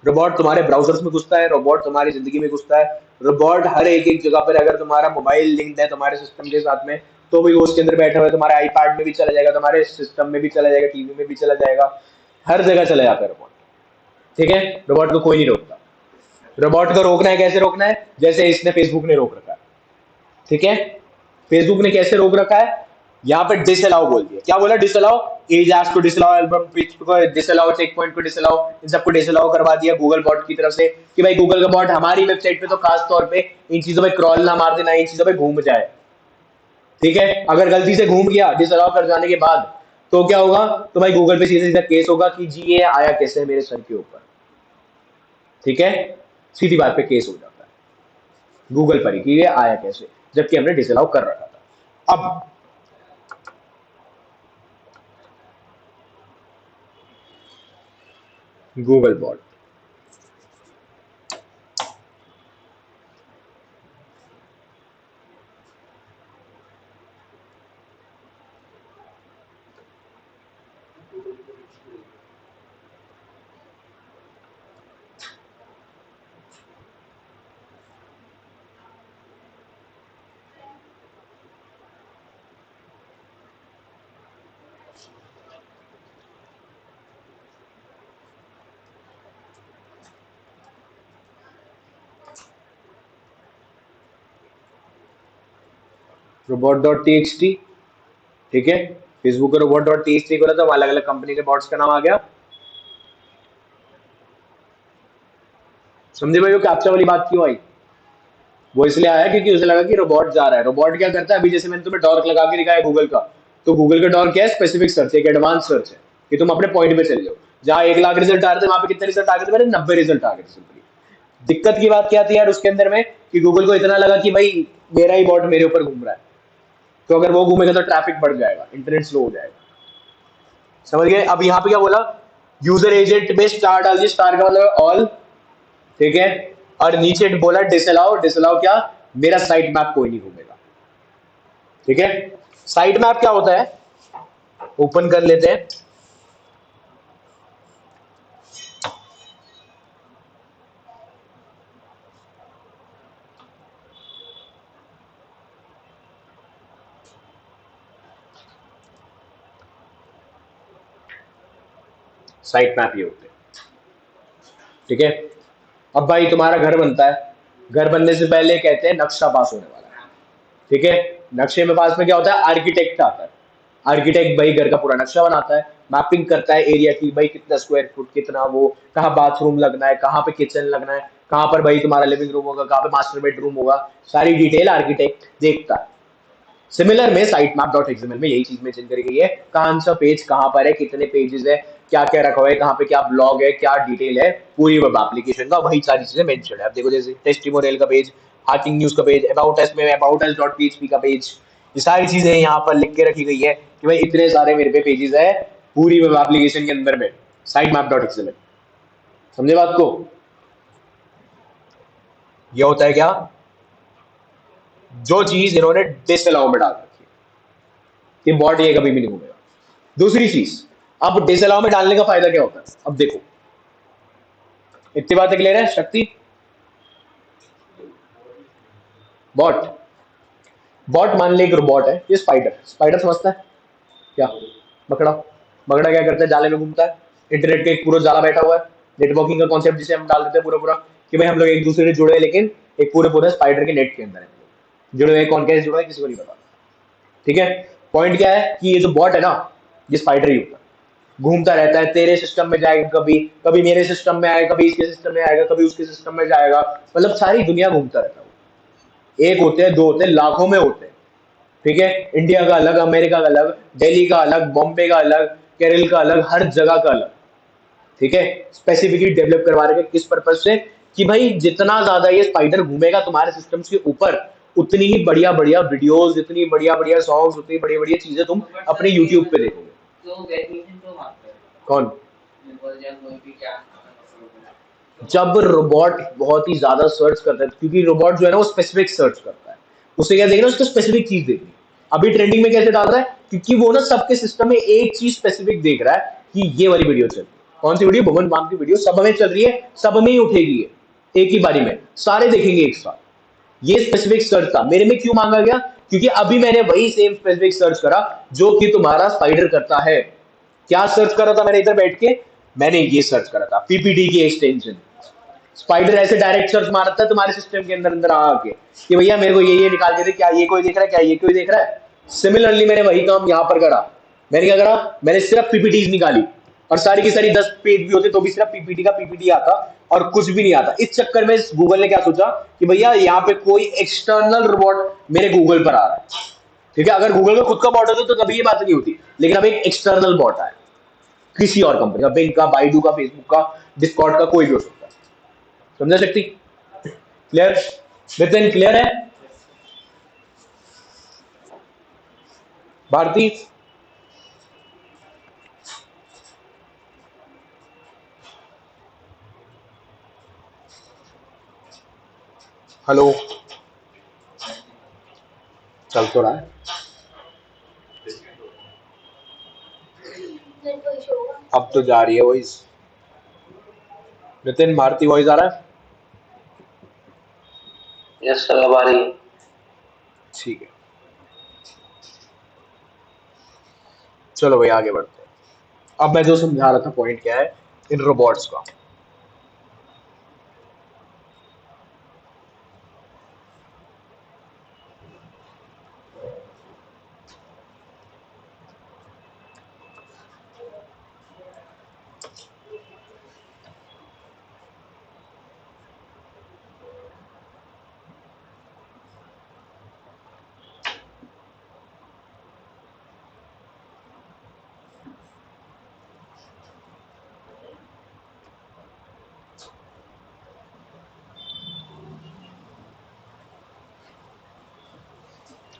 रोबोट तुम्हारे ब्राउजर्स में घुसता है, रोबोट तुम्हारी जिंदगी में घुसता है, रोबोट हर एक एक जगह पर, अगर तुम्हारा मोबाइल लिंक्ड है तुम्हारे सिस्टम के साथ में, तो भी वो उसके अंदर बैठा हुआ है, तुम्हारे आईपैड में भी चला जाएगा, तुम्हारे सिस्टम में भी चला जाएगा, टीवी में भी चला जाएगा, हर जगह चला जाता है रोबोट। ठीक है, रोबोट को कोई नहीं रोकता। रोबोट को रोकना है, कैसे रोकना है, जैसे इसने फेसबुक ने रोक रखा है। ठीक है, फेसबुक ने कैसे रोक रखा है, यहाँ पे डिसअलाउ बोल दिया। क्या बोला, डिसअलाउ, एज को डिसअलाउ, एल्बम पिच को डिसअलाउ, चेक पॉइंट को डिसअलाउ, इन सबको डिसअलाउ करवा दिया गूगल बॉट की तरफ से कि भाई गूगल का बॉट हमारी वेबसाइट पे तो खास तौर पे इन चीजों पे क्रॉल ना मार देना, इन चीजों पे घूम जाए। ठीक है, अगर गलती से घूम गया डिसअलाउ कर जाने के बाद, तो क्या होगा, तो भाई गूगल पे सीधा सीधा केस होगा कि जी ये आया कैसे मेरे सर के ऊपर। ठीक है, सीधी बात पे केस हो जाता है गूगल पर ही कि ये आया कैसे, जबकि हमने डिसअलाउ कर रखा था। अब गूगल बॉट, robot.txt, ठीक है, फेसबुक का robot.txt खोला तो अलग अलग कंपनी के बॉट्स का नाम आ गया। समझे भाई, वो कैप्चा वाली बात क्यों आई, वो इसलिए आया क्योंकि उसे लगा कि रोबोट जा रहा है। रोबोट क्या करता है, अभी जैसे मैंने तुम्हें डॉर्क लगा के दिखाया गूगल का, तो गूगल का डॉर्क क्या है, स्पेसिफिक सर्च है, एक एडवांस सर्च है कि तुम अपने पॉइंट पे चल जाओ। जहां 1 लाख रिजल्ट आ रहे थे वहां पे कितने रिजल्ट आ गए थे, मेरे 90 रिजल्ट आ गए थे। दिक्कत की बात क्या थी यार उसके अंदर में, कि गूगल को इतना लगा कि भाई मेरा ही बॉट मेरे ऊपर घूम रहा है, तो अगर वो घूमेगा तो ट्रैफिक बढ़ जाएगा, इंटरनेट स्लो हो जाएगा। समझ गए। अब यहाँ पे क्या बोला, यूजर एजेंट में स्टार डाल दिया, स्टार का मतलब ऑल, ठीक है, और नीचे बोला डिसअलाउ, डिसअलाउ क्या, मेरा साइट मैप कोई नहीं घूमेगा। ठीक है, साइट मैप क्या होता है, ओपन कर लेते हैं। साइट मैप ये होते हैं। ठीक है, अब भाई तुम्हारा घर बनता है, घर बनने से पहले कहते हैं नक्शा पास होने वाला है। ठीक है, नक्शे में पास में क्या होता है, आर्किटेक्ट आता है। आर्किटेक्ट भाई घर का पूरा नक्शा बनाता है, मैपिंग करता है एरिया की, भाई कितना स्क्वायर फुट, कितना वो, कहाँ बाथरूम लगना है, कहाँ पे किचन लगना है, कहाँ पर भाई तुम्हारा लिविंग रूम होगा, कहाँ पे मास्टर बेडरूम होगा, सारी डिटेल आर्किटेक्ट देखता है। सिमिलर में साइट मैप डॉट एक्सएमएल में यही चीज मेंशन करी गई है, कौन सा पेज कहाँ पर है, कितने पेजेस है, क्या क्या रखा हुआ है, कहाँ पे क्या ब्लॉग है, क्या डिटेल है, पूरी वेब एप्लीकेशन का वही सारी चीजें मेंशन है। अब देखो जैसे टेस्टिमोनियल का पेज, हैकिंग न्यूज का पेज, अबाउट अस में अबाउट अस डॉट php का पेज, ये सारी चीजें यहाँ पर लिख के रखी गई है कि भाई इतने सारे मेरे पे पेजेस है पूरी वेब एप्लीकेशन के अंदर में साइट मैप डॉट एक्सएमएल। समझे बात को? ये होता है क्या, जो चीज इन्होंने डिसअलाउ में डाल रखी है, कि बॉट ये कभी भी नहीं घूमेगा। दूसरी चीज, अब डिसअलाउ में डालने का फायदा क्या होता है? अब देखो, इतनी बातें क्लियर है शक्ति? बॉट, बॉट मान ले एक रोबोट है, ये स्पाइडर, स्पाइडर समझता है क्या? मकड़ा, मकड़ा क्या करता है? जाले में घूमता है, इंटरनेट का एक पूरा जाला बैठा हुआ है, नेटवर्किंग का कॉन्सेप्ट जिसे हम डाल देते हैं पूरा पूरा कि भाई हम लोग एक दूसरे से जुड़े हैं, लेकिन एक पूरे पूरे स्पाइडर के नेट के अंदर है जुड़े हुए। कौन कैसे जुड़ा है किसी को नहीं पता, ठीक है? पॉइंट क्या है कि ये जो बॉट है ना, ये स्पाइडर ही होता है, घूमता रहता है, तेरे सिस्टम में जाएगा, कभी कभी मेरे सिस्टम में आएगा, कभी इसके सिस्टम में आएगा, कभी उसके सिस्टम में जाएगा, मतलब सारी दुनिया घूमता रहता है। एक होते हैं, दो होते हैं, लाखों में होते हैं, ठीक है? इंडिया का अलग, अमेरिका का अलग, दिल्ली का अलग, बॉम्बे का अलग, केरल का अलग, हर जगह का अलग, ठीक है? स्पेसिफिकली डेवलप करवा रहे हैं किस पर्पज से कि भाई जितना ज्यादा ये स्पाइडर घूमेगा तुम्हारे सिस्टम्स के ऊपर, उतनी ही बढ़िया बढ़िया वीडियोस, इतनी बढ़िया बढ़िया सॉन्ग्स, उतनी बढ़िया बढ़िया चीजें तुम अपने यूट्यूब पे देखोगे। तो वेरिएशन तो मानते हैं कौन? बिकॉज़ जब कोई भी क्या मतलब जब रोबोट बहुत ही ज्यादा सर्च करता है, क्योंकि रोबोट जो है ना वो स्पेसिफिक सर्च करता है, उसे क्या देखना, उसको स्पेसिफिक चीज देखनी। अभी ट्रेंडिंग में कैसे डाल रहा है? क्योंकि वो ना सबके सिस्टम में एक चीज स्पेसिफिक देख रहा है कि ये वाली वीडियो चल रही है। कौन सी वीडियो? भगवान बाम की वीडियो सब में चल रही है, सब में ही उठेगी ये एक ही बारी में, सारे देखेंगे एक साथ। ये स्पेसिफिक सर्च था। मेरे में क्यों मांगा गया? क्योंकि अभी मैंने वही सेम स्पेसिफिक सर्च करा जो कि तुम्हारा स्पाइडर करता है। क्या सर्च करा था मैंने इधर बैठ के? मैंने ये सर्च करा था, पीपीटी की एक्सटेंशन। स्पाइडर ऐसे डायरेक्ट सर्च मारता है तुम्हारे सिस्टम के अंदर अंदर आके कि भैया मेरे को ये निकाल के दे, क्या ये कोई देख रहा है, क्या ये कोई देख रहा है? सिमिलरली मैंने वही काम यहाँ पर करा। मैंने क्या करा? मैंने सिर्फ पीपीटीज निकाली, और सारी की सारी 10 पेज भी होते तो भी सिर्फ पीपीटी का पीपीटी आता और कुछ भी नहीं आता। इस चक्कर में गूगल ने क्या सोचा कि भैया यहाँ पे कोई एक्सटर्नल रोबोट मेरे गूगल पर आ रहा है, ठीक है? अगर गूगल का खुद का बॉट होता तो कभी ये बात नहीं होती, लेकिन अब एक एक्सटर्नल बॉट आया किसी और कंपनी का, बिंग का, बाइडू का, फेसबुक का, डिस्कॉर्ड का, कोई भी हो सकता है। समझा शक्ति? क्लियर? नितिन क्लियर है? भारती? हेलो? चल तो रहा है, नेटवर्क इशू होगा। अब तो जा रही है वॉइस। नितिन, भारती वॉइस आ रहा है? यस सर, अब आ रही है। ठीक है, चलो भाई आगे बढ़ते हैं। अब मैं जो समझा रहा था पॉइंट क्या है इन रोबोट्स का।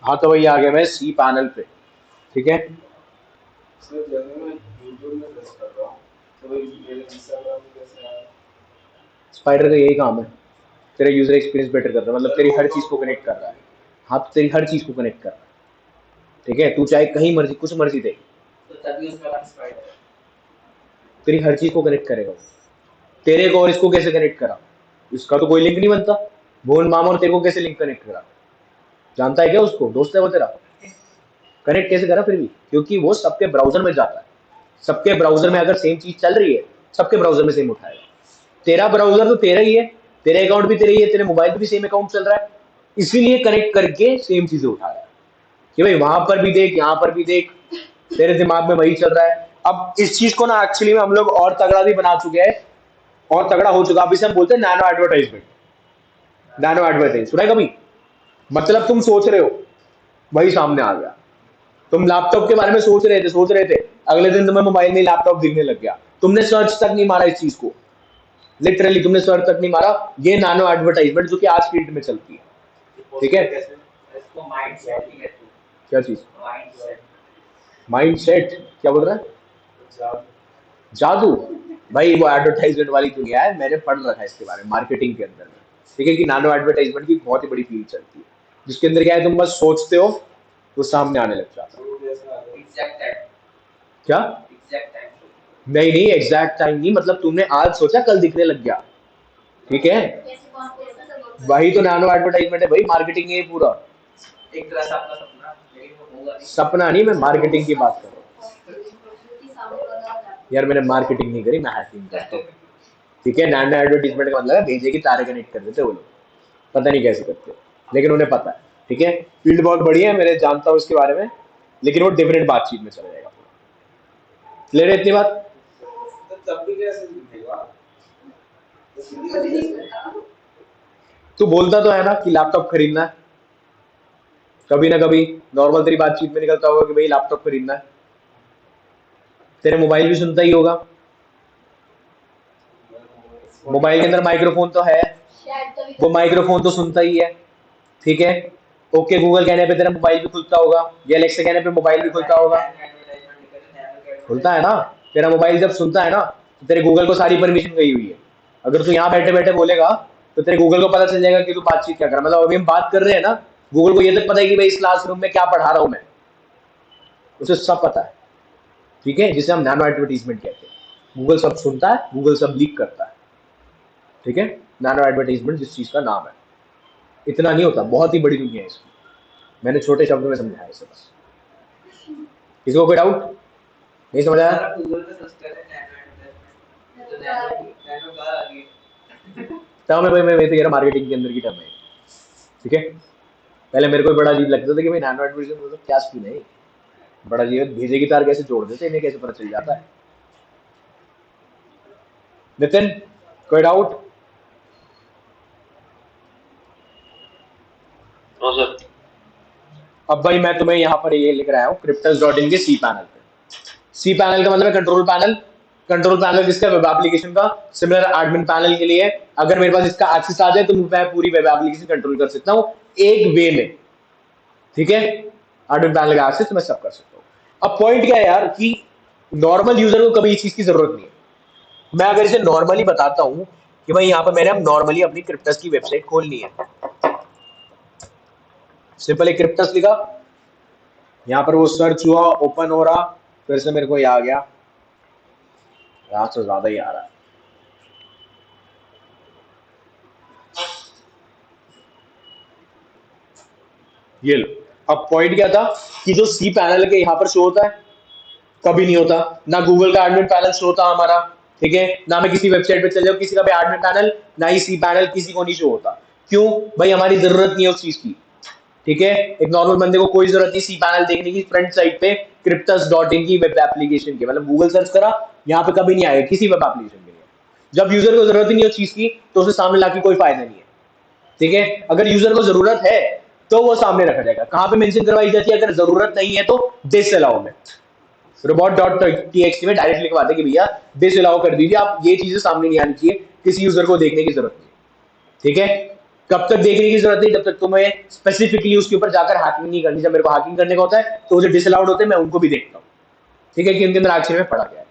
हाँ तो भाई आ गया मैं सी पैनल पे, ठीक है? सर जब मैं यूट्यूब में सर्च कर रहा हूँ तो भाई मेरे इंस्टाग्राम में कैसे आया? स्पाइडर का यही काम है, तेरा यूजर एक्सपीरियंस बेटर कर रहा है, मतलब तेरी हर चीज को कनेक्ट कर रहा है। हाँ तो तेरी हर चीज को कनेक्ट कर रहा है, ठीक है? तू चाहे कहीं मर्जी कुछ मर्जी दे, तो तभी उसका नाम स्पाइडर है। तेरी हर चीज को कनेक्ट करेगा वो। तेरे को और इसको कैसे कनेक्ट करा? इसका तो कोई लिंक नहीं बनता। भुवन मामा और तेरे को कैसे लिंक कनेक्ट करा? जानता है क्या उसको? दोस्त है वो तेरा? कनेक्ट कैसे करा फिर भी? क्योंकि वो सबके ब्राउजर में जाता है, सबके ब्राउजर में अगर सेम चीज चल रही है सबके ब्राउजर में सेम उठाएगा। तेरा ब्राउजर तो तेरा ही है, तेरे अकाउंट भी तेरे ही है, तेरे मोबाइल पे भी सेम अकाउंट चल रहा है, इसीलिए कनेक्ट करके सेम चीजें उठाया कि भाई वहां पर भी देख, यहाँ पर भी देख, तेरे दिमाग में वही चल रहा है। अब इस चीज को ना एक्चुअली में हम लोग और तगड़ा भी बना चुके हैं, और तगड़ा हो चुका। अब इसे हम बोलते हैं नैनो एडवर्टाइजमेंट। नैनो एडवर्टाइज सुना है कभी? मतलब तुम सोच रहे हो, वही सामने आ गया। तुम लैपटॉप के बारे में सोच रहे थे, अगले दिन तुम्हें मोबाइल में लैपटॉप दिखने लग गया। तुमने सर्च तक नहीं मारा इस चीज को, लिटरली तुमने सर्च तक नहीं मारा। ये नैनो एडवर्टाइजमेंट जो कि आज की डेट में चलती है, ठीक है, इसको माइंड सेट ही कहते हैं। क्या चीज? Mind set. माइंड सेट क्या बोल रहा है? जादू। जादू? भाई वो एडवर्टाइजमेंट वाली दुनिया है, मैंने पढ़ रखा है इसके बारे में मार्केटिंग के अंदर में, ठीक है, कि नैनो एडवर्टाइजमेंट की बहुत ही बड़ी फील्ड चलती है, जिसके अंदर क्या है, तुम बस सोचते हो वो सामने आने लग जाता है। तो जैसा एग्जैक्ट टाइम। क्या? Exact time. नहीं नहीं, एग्जैक्ट टाइम नहीं, मतलब तुमने आज सोचा कल दिखने लग गया, ठीक है, कैसे कौन कैसा सब होता है? वही तो नैनो एडवर्टाइजमेंट है भाई, मार्केटिंग है ये पूरा। एक तरह से आपका सपना, लेकिन वो होगा नहीं। सपना नहीं, मैं मार्केटिंग की बात कर रहा हूँ जो कि सामने वाला आ जाता यार, मैंने मार्केटिंग नहीं करी, मैं हैकिंग करता हूँ, ठीक है। नैनो एडवर्टीजमेंट का मतलब है भेजे की तारे कनेक्ट कर देते वो लोग, पता नहीं कैसे करते, लेकिन उन्हें पता है, ठीक है। फील्ड बहुत बढ़िया है, मैंने जानता हूँ इसके बारे में, लेकिन वो डिफरेंट बातचीत में चला जाएगा। क्लियर है इतनी बात? तो तब भी कैसे दिखेगा? तो सीधी है। बात कैसे? तू बोलता तो है ना कि लैपटॉप खरीदना है, कभी ना कभी नॉर्मल तेरी बातचीत में निकलता होगा कि भाई लैपटॉप खरीदना है, तेरे मोबाइल भी सुनता ही होगा, मोबाइल के अंदर माइक्रोफोन तो है, शायद तभी वो माइक्रोफोन तो सुनता ही है, ठीक है। ओके गूगल कहने पे तेरा मोबाइल भी खुलता होगा, या एलेक्सा कहने पे मोबाइल भी खुलता होगा, एडवर्टाइजमेंट निकले, नैनो के खुलता है एडवर्टाइजमेंट। ना। तेरा मोबाइल जब सुनता है ना, तो तेरे गूगल को सारी परमिशन गई हुई है, अगर तू यहाँ बैठे बैठे बोलेगा तो तेरे गूगल को पता चल जाएगा कि तू बातचीत क्या कर रहा है, मतलब अभी हम बात कर रहे हैं ना, गूगल को ये तक पता है कि भाई इस क्लासरूम में क्या पढ़ा रहा हूं मैं, उसे सब पता है, ठीक है, जिसे हम नैनो एडवर्टीजमेंट कहते हैं। गूगल सब सुनता है, गूगल सब लीक करता है, ठीक है। नैनो एडवर्टीजमेंट जिस चीज का नाम है, इतना नहीं होता, बहुत ही बड़ी दुनिया है इसकी, मैंने छोटे शब्दों में समझाया इसे बस। किसी को कोई डाउट नहीं समझ सर आया? आप गूगल पे सर्च करें नैनो एडवर्टाइजमेंट, तो नैनो का आ गई। तब मैं तो कह रहा मार्केटिंग के अंदर की टर्म है, ठीक है। पहले मेरे को भी बड़ा अजीब लगता था कि भाई नैनो एडवर्टीजमेंट मतलब क्या स्कीम है, बड़ा अजीब है, भेजे की तार कैसे जोड़ देते, इन्हें कैसे पता चल जाता है। नितिन कोई डाउट? No sir. अब भाई मैं तुम्हें यहाँ पर ये लिख रहा हूँ cryptus.in के सी पैनल पे। सी पैनल का मतलब है कंट्रोल पैनल। कंट्रोल पैनल किसका? वेब एप्लीकेशन का। सिमिलर एडमिन पैनल के लिए अगर मेरे पास इसका एक्सेस आ जाए तो मैं पूरी वेब एप्लीकेशन कंट्रोल कर सकता हूँ एक वे में, ठीक है। एडमिन पैनल का एक्सेस तो मैं सब कर सकता हूँ। अब पॉइंट क्या है यार कि नॉर्मल यूजर को कभी इस चीज की जरूरत नहीं है। मैं अगर इसे नॉर्मली बताता हूँ कि भाई यहाँ पर मैंने अब नॉर्मली अपनी क्रिप्टस की वेबसाइट खोलनी है, सिंपल एक क्रिप्टस लिखा, यहाँ पर वो सर्च हुआ, ओपन हो रहा, फिर से मेरे को ये आ गया, यहाँ से ज्यादा ही आ रहा है, ये लो। अब पॉइंट क्या था कि जो सी पैनल के यहाँ पर शो होता है, कभी नहीं होता, ना गूगल का एडमिन पैनल शो होता हमारा, ठीक है, ना मैं किसी वेबसाइट पे चल जाऊँ किसी का भी एडमिन पैनल, ना ही सी पैनल किसी को नहीं शो होता। क्यों भाई? हमारी जरूरत नहीं है उस चीज की, ठीक है। एक नॉर्मल बंदे को कोई जरूरत नहीं सी पैनल देखने की फ्रंट साइड पे cryptus.in की वेब एप्लीकेशन के, मतलब गूगल सर्च करा यहाँ पे कभी नहीं आएगा किसी वेब एप्लीकेशन के लिए। जब यूजर को जरूरत ही नहीं है उस चीज की तो उसे सामने लाके कोई फायदा नहीं है, ठीक है। अगर यूजर को जरूरत है तो वो सामने रखा जाएगा। कहां पे मेंशन करवाई जाती है? अगर जरूरत नहीं है तो डिसअलाउ में, robot.txt में डायरेक्ट लिखवा दे कि भैया डिसअलाउ कर दीजिए, आप ये चीजें सामने नहीं आनी चाहिए, किसी यूजर को देखने की जरूरत नहीं, ठीक है। कब तक देखने की जरूरत नहीं? जब तक तुम्हें स्पेसिफिकली उसके ऊपर जाकर हैकिंग नहीं करनी। जब मेरे को हैकिंग करने का होता है तो जो डिसअलाउड होते हैं मैं उनको भी देखता हूँ, ठीक है, कि उनके अंदर एक्शन में पड़ा गया है।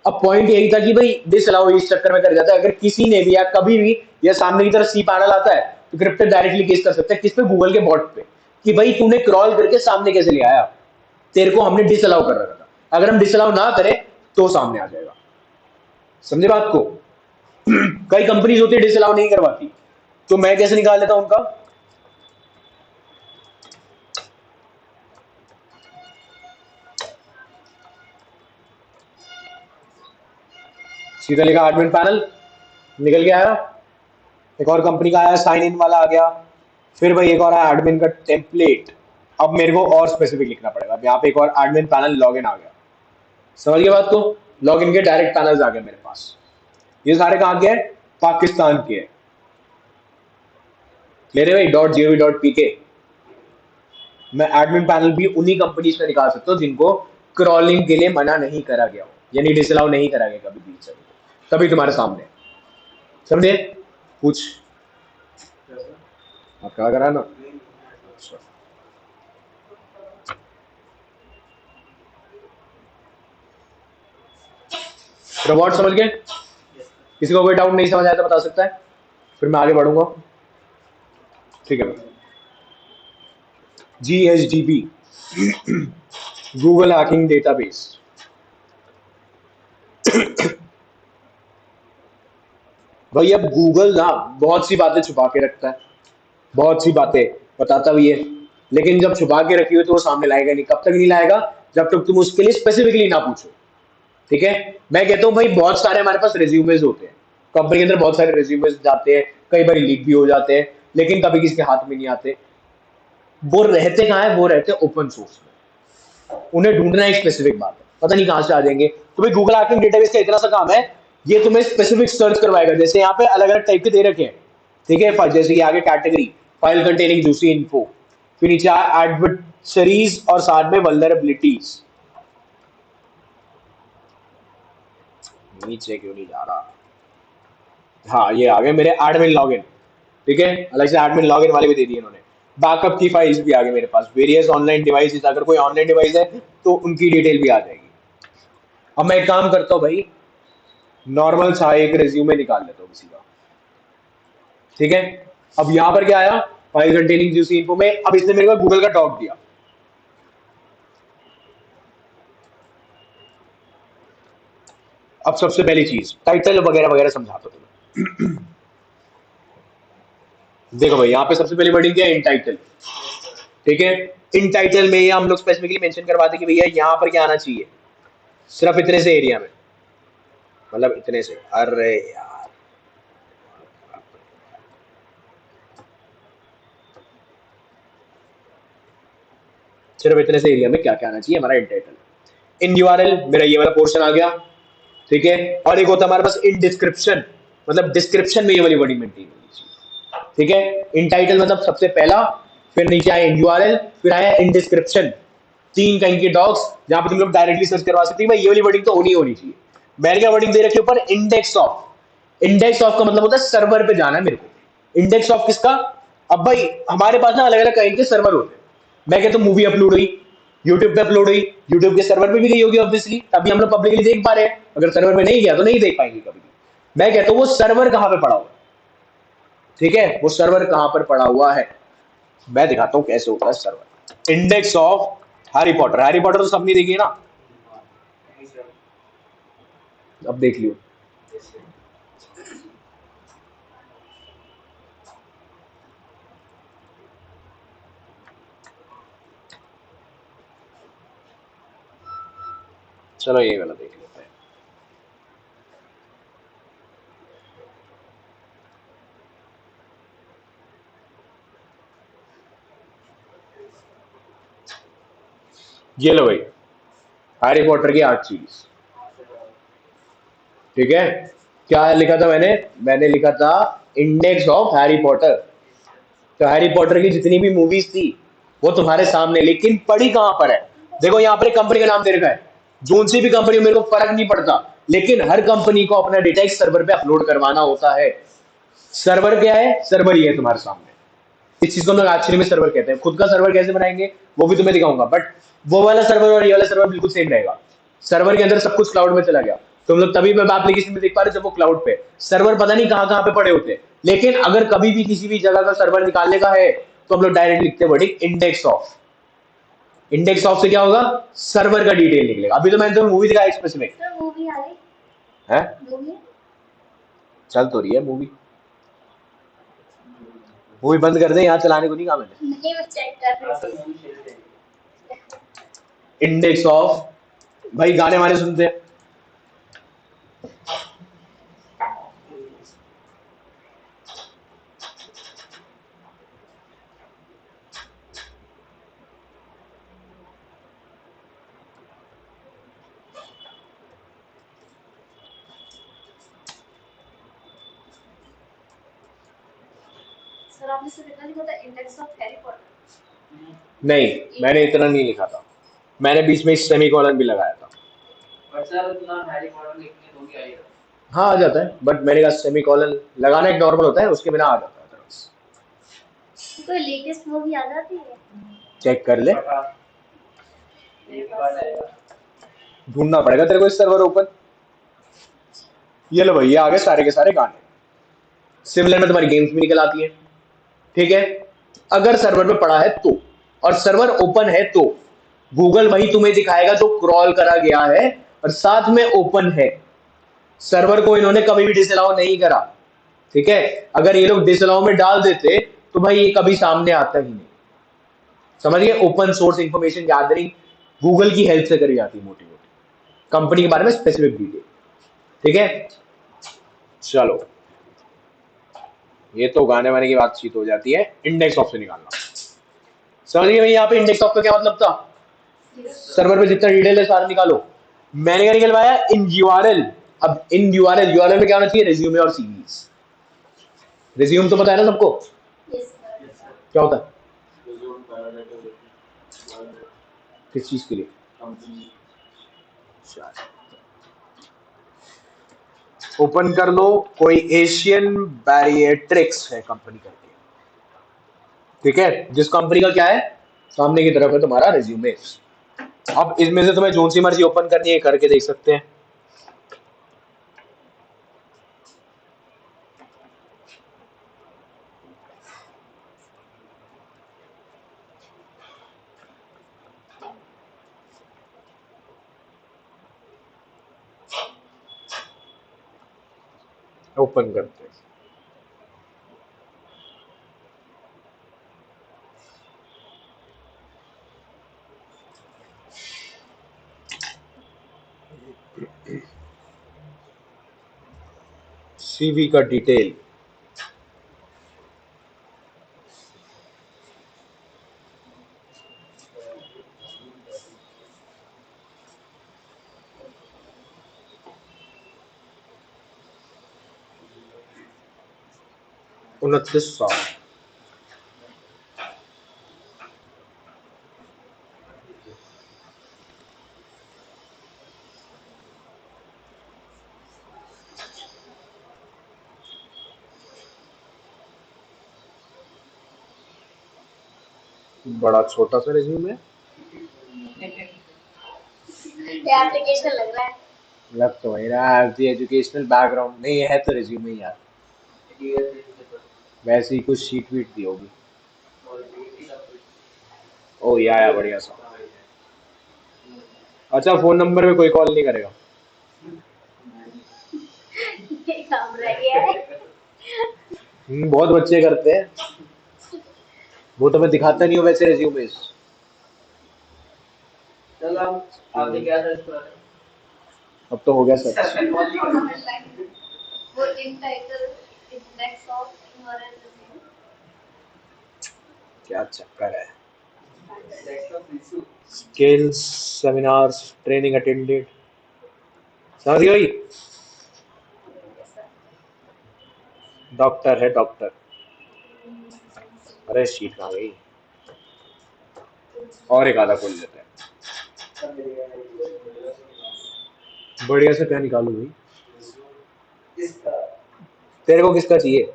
अब पॉइंट यही था कि भाई डिसअलाउ इस चक्कर में कर जाता है, अगर किसी ने भी या कभी भी या सामने की तरफ सी पैनल आता है तो क्रिप्टो डायरेक्टली केस कर सकता है किस पे? गूगल के बॉट पे, कि भाई तूने क्रॉल करके सामने कैसे ले आया, तेरे को हमने डिसअलाउ कर रखा था, अगर हम डिसअलाउ ना करें तो सामने आ जाएगा। समझे बात को? कई कंपनीज होती है डिसअलाउ नहीं करवाती, तो मैं कैसे निकाल लेता हूं उनका? सीधा लिखा एडमिन पैनल, निकल के आया, एक और कंपनी का आया, साइन इन वाला आ गया, फिर भाई एक और आया एडमिन का टेम्पलेट। अब मेरे को और स्पेसिफिक लिखना पड़ेगा, अब यहाँ पे एक और एडमिन पैनल लॉगिन आ गया। समझ गए बात को? लॉगिन के डायरेक्ट पैनल्स आ गए मेरे पास। ये सारे कहाँ के हैं? पाकिस्तान के हैं। मेरे भाई .gov.pk। मैं एडमिन पैनल भी उन्हीं कंपनीज में निकाल सकता हूँ जिनको क्रॉलिंग के लिए मना नहीं करा गया हो, यानी डिसअलाउ नहीं करा गया कभी भी, तभी तुम्हारे सामने। समझे? पूछ, कैसे? आप क्या करा ना? अच्छा, रोबोट समझ गए? किसी को कोई डाउट नहीं समझ आया तो बता सकता है, फिर मैं आगे बढ़ूंगा। ठीक है, GHDB, गूगल हैकिंग डेटाबेस। भाई अब गूगल ना बहुत सी बातें छुपा के रखता है, बहुत सी बातें बताता भी है, लेकिन जब छुपा के रखी हो तो वो सामने लाएगा नहीं। कब तक नहीं लाएगा? जब तक तुम उसके लिए स्पेसिफिकली ना पूछो। ठीक है, मैं कहता हूँ भाई बहुत सारे हमारे पास रिज्यूमेज होते हैं, कंपनी के अंदर बहुत सारे रिज्यूमेज जाते हैं, कई बार लीक भी हो जाते हैं, लेकिन कभी किसी के हाथ में नहीं आते। वो रहते कहाँ है? वो रहते ओपन सोर्स में। उन्हें ढूंढना एक स्पेसिफिक बात है, पता नहीं कहाँ से आ जाएंगे। तो भाई गूगल हैकिंग डेटाबेस का इतना सा काम है, ये तुम्हें स्पेसिफिक सर्च करवाएगा। जैसे यहाँ पे अलग अलग टाइप के दे रखे हैं, ठीक है, जैसे कि आगे category file containing juicy info, फिर नीचे एडवर्सरीज और साथ में वल्नरेबिलिटीज। नीचे क्यों नहीं जा रहा? हाँ ये आ गए मेरे एडमिन लॉगिन। ठीक है, अलग से एडमिन लॉगिन वाले भी दे दिए इन्होंने। बैकअप की फाइल्स भी आ गई मेरे पास, वेरियस ऑनलाइन डिवाइसेस, अगर कोई ऑनलाइन डिवाइस है तो उनकी डिटेल भी आ जाएगी। अब मैं एक काम करता हूँ भाई, नॉर्मल सा एक रिज्यूमे निकाल लेता हूँ किसी का। ठीक है, अब यहाँ पर क्या आया? फाइल कंटेनिंग जूसी इन्फो में अब इसने मेरे को गूगल का डॉक दिया। अब सबसे पहली चीज टाइटल वगैरह वगैरह समझाता हूँ तुम्हें। देखो भाई यहाँ पे सबसे पहली वर्डिंग क्या है? इन टाइटल। ठीक है, इन टाइटल में ये हम लोग स्पेसिफिकली मेंशन करवाते कि भैया यहाँ पर क्या आना चाहिए, सिर्फ इतने से एरिया में, मतलब इतने से। अरे यार, सिर्फ इतने से एरिया में क्या क्या आना चाहिए हमारा इन टाइटल। इन यूआरएल मेरा ये वाला पोर्शन आ गया। ठीक है, और एक होता है हमारे पास इन डिस्क्रिप्शन, मतलब डिस्क्रिप्शन में ये वाली वर्डिंग मेंटेन होनी चाहिए। ठीक है, इन टाइटल मतलब सबसे पहला, फिर नीचे आया इन यूआरएल, फिर आया इन डिस्क्रिप्शन। तीन कहीं के डॉग्स जहां पे तुम लोग डायरेक्टली सर्च करवा सकते हो। ये वाली वर्डिंग तो होनी चाहिए। मैंने क्या वर्डिंग दे रखी है ऊपर? Index of. इंडेक्स ऑफ का मतलब होता है सर्वर पे जाना है मेरे को। इंडेक्स ऑफ किसका? अब भाई हमारे पास ना अलग अलग काइंड के सर्वर होते हैं। मैं कहता हूँ मूवी अपलोड हुई, यूट्यूब पे अपलोड हुई, यूट्यूब के सर्वर पे भी गई होगी ऑब्वियसली, तभी हम लोग पब्लिकली देख पा रहे हैं। अगर सर्वर पे नहीं गया तो नहीं देख पाएंगे कभी भी। मैं कहता हूँ वो सर्वर कहाँ पे पड़ा हुआ है। ठीक है, वो सर्वर कहाँ पर पड़ा हुआ है, मैं दिखाता हूँ कैसे होता है server. Index of Harry Potter. Harry Potter तो सबने देखी है ना, अब देख लियो। चलो ये वाला देख लेते हैं। ये लो भाई, हैरी पॉटर की 8 चीज। ठीक है, क्या लिखा था मैंने? मैंने लिखा था इंडेक्स ऑफ हैरी पॉटर। तो हैरी पॉटर की जितनी भी मूवीज थी वो तुम्हारे सामने, लेकिन पड़ी कहां पर है? देखो यहाँ पर एक कंपनी का नाम दे रखा है, जोन सी भी कंपनी मेरे को फर्क नहीं पड़ता, लेकिन हर कंपनी को अपना डेटा एक सर्वर पे अपलोड करवाना होता है। सर्वर क्या है? सर्वर ही है तुम्हारे सामने। इस चीज को हम लोग एक्चुअली में सर्वर कहते हैं। खुद का सर्वर कैसे बनाएंगे वो भी तुम्हें दिखाऊंगा, बट वो वाला सर्वर और ये वाला सर्वर बिल्कुल सेम रहेगा। सर्वर के अंदर सब कुछ क्लाउड में चला गया, तुम लोग तभी वेब एप्लीकेशन में देख पा रहे हो जब वो क्लाउड पे। सर्वर पता नहीं कहां कहां पे पड़े होते हैं, लेकिन अगर कभी भी किसी भी जगह का सर्वर निकालने का है तो हम लोग डायरेक्ट लिखते हैं wording index of. Index of से क्या होगा? सर्वर का डिटेल निकलेगा। अभी तो मैंने तुम्हें मूवी दिखाया स्पेसिफिक सर मूवी आ गई, है, मूवी चल तो रही है मूवी। मूवी बंद कर दे, यहाँ चलाने को नहीं कहा मैंने। नहीं, मैं चेक कर रही सर थी। मूवी खेल रहे हैं। इंडेक्स ऑफ भाई गाने वाने सुनते हैं। सर आपने सिर्फ इतना लिखा था इंडेक्स ऑफ हैरी पॉटर। नहीं मैंने इतना नहीं लिखा था, मैंने बीच में सेमीकोलन भी लगाया था। पर सर उतना हैरी पॉटर लिखने तो भी आएगा। हाँ आ जाता है, बट मैंने कहा सेमीकोलन लगाना एक नॉर्मल होता है, उसके बिना आ जाता है। किसी को लेटेस्ट मूवी आ जाती है? चेक कर ले, एक बार आएगा। ढूंढना पड़ेगा तेरे को इस सर्वर ओपन। ये लो भाई, ये आ गए सारे के सारे गाने। सिमिलर में तुम्हारी गेम्स भी निकल आती है, ठीक है। अगर सर्वर में पड़ा है तो, और सर्वर ओपन है तो गूगल वही तुम्हें दिखाएगा जो क्रॉल करा गया है और साथ में ओपन है। सर्वर को इन्होंने कभी भी डिसअलाउ नहीं करा, ठीक है। अगर ये लोग डिसअलाउ में डाल देते तो भाई ये कभी सामने आता ही नहीं। समझिए, open source information gathering Google की हेल्प से करी जाती है, मोटी मोटी कंपनी के बारे में स्पेसिफिक डिटेल, ठीक है। चलो, ये तो गाने वाने की बातचीत हो जाती है। इंडेक्स ऑफ से निकालना, समझिए भाई, यहाँ पे इंडेक्स ऑफ का क्या मतलब था? सर्वर पे जितना डिटेल है सारा निकालो। मैंने क्या निकलवाया? इन यूआरएल। अब इन यूआरएल में क्या होना चाहिए? रिज्यूमे और सीवीज। रिज्यूम तो पता है ना सबको, यस सर। क्या होता है? रिज्यूम बायोडाटा बायोडाटा किस चीज के लिए? कंपनी ओपन कर लो, कोई एशियन बैरिएट्रिक्स है कंपनी करके, ठीक है। जिस कंपनी का क्या है, सामने की तरफ है तुम्हारा रिज्यूमे। अब इसमें से तुम्हें जोन सी मर्जी ओपन करनी है करके देख सकते हैं। ओपन करते हैं। सीवी का डिटेल, उनतीस साल। बड़ा छोटा सा रिज्यूम है, ये एप्लीकेशन लग रहा है। लग तो वही रहा है। एजुकेशनल बैकग्राउंड नहीं है तो रिज्यूमे ही यार, वैसे ही कुछ शीट वीट दी होगी। ओ या बढ़िया सा। अच्छा, फोन नंबर पे कोई कॉल नहीं करेगा? ये काम रह गया है। बहुत बच्चे करते हैं, वो तो मैं दिखाता नहीं हूँ वैसे रिज्यूमे। चलो आपने क्या सर्च करा? अब तो हो गया सच। वो इन title index of URL resume. क्या चक्कर है? Index of issue. Skills, seminars, training attended, समझ गई? डॉक्टर है डॉक्टर। अरे शीट कहाँ गई? और एक आधा खोल लेते हैं। बढ़िया से क्या निकालू भाई? इसका तेरे को किसका चाहिए?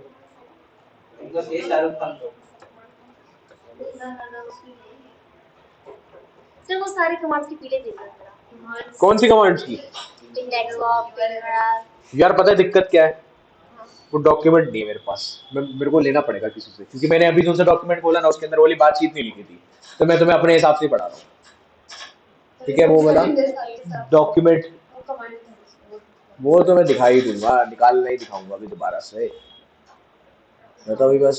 इनको ये शाहरुख खान को। ना उसमें नहीं। सिर्फ वो सारी कमांड्स की पीले दे देना। कौन सी कमांड्स की? इंडेक्स ऑफ वगैरह। यार पता है दिक्कत क्या है? वो डॉक्यूमेंट नहीं है मेरे पास। मेरे को लेना पड़ेगा किसी से, क्योंकि मैंने अभी जो सा डॉक्यूमेंट खोला ना उसके अंदर वाली बातचीत नहीं लिखी थी, तो मैं तुम्हें अपने हिसाब से ही पढ़ा रहा हूँ, ठीक है। वो वाला डॉक्यूमेंट वो तो मैं दिखा ही दूंगा, निकालना ही दिखाऊंगा अभी दोबारा से। मैं तो अभी बस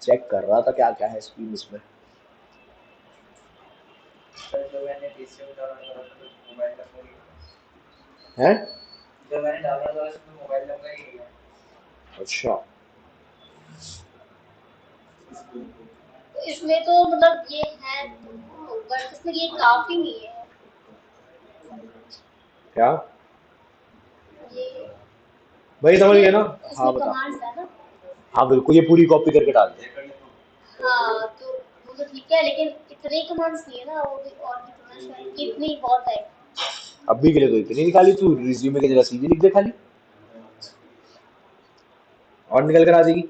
चेक कर रहा था क्या क्या है स्क्रीन इसमें। जब मैंने पीसी में डाउनलोड करा था मोबाइल नंबर ही है? जब मैंने डाउनलोड करा था मोबाइल नंबर ही है। अच्छा, इसमें तो मतलब ये है, बट इसमें ये काफी नहीं है। क्या ये भाई, समझ गया ना? हाँ इसमें बता। कमांड्स है ना। हाँ बिल्कुल, ये पूरी कॉपी करके डाल दे। हाँ तो वो तो ठीक है, लेकिन इतने कमांड्स नहीं है ना, वो भी और कितना शायद कितनी बहुत है। अभी के लिए तो इतनी निकाली, तू रिज्यूमे की जगह सीवी लिख दे खाली, और निकल कर आ जाएगी।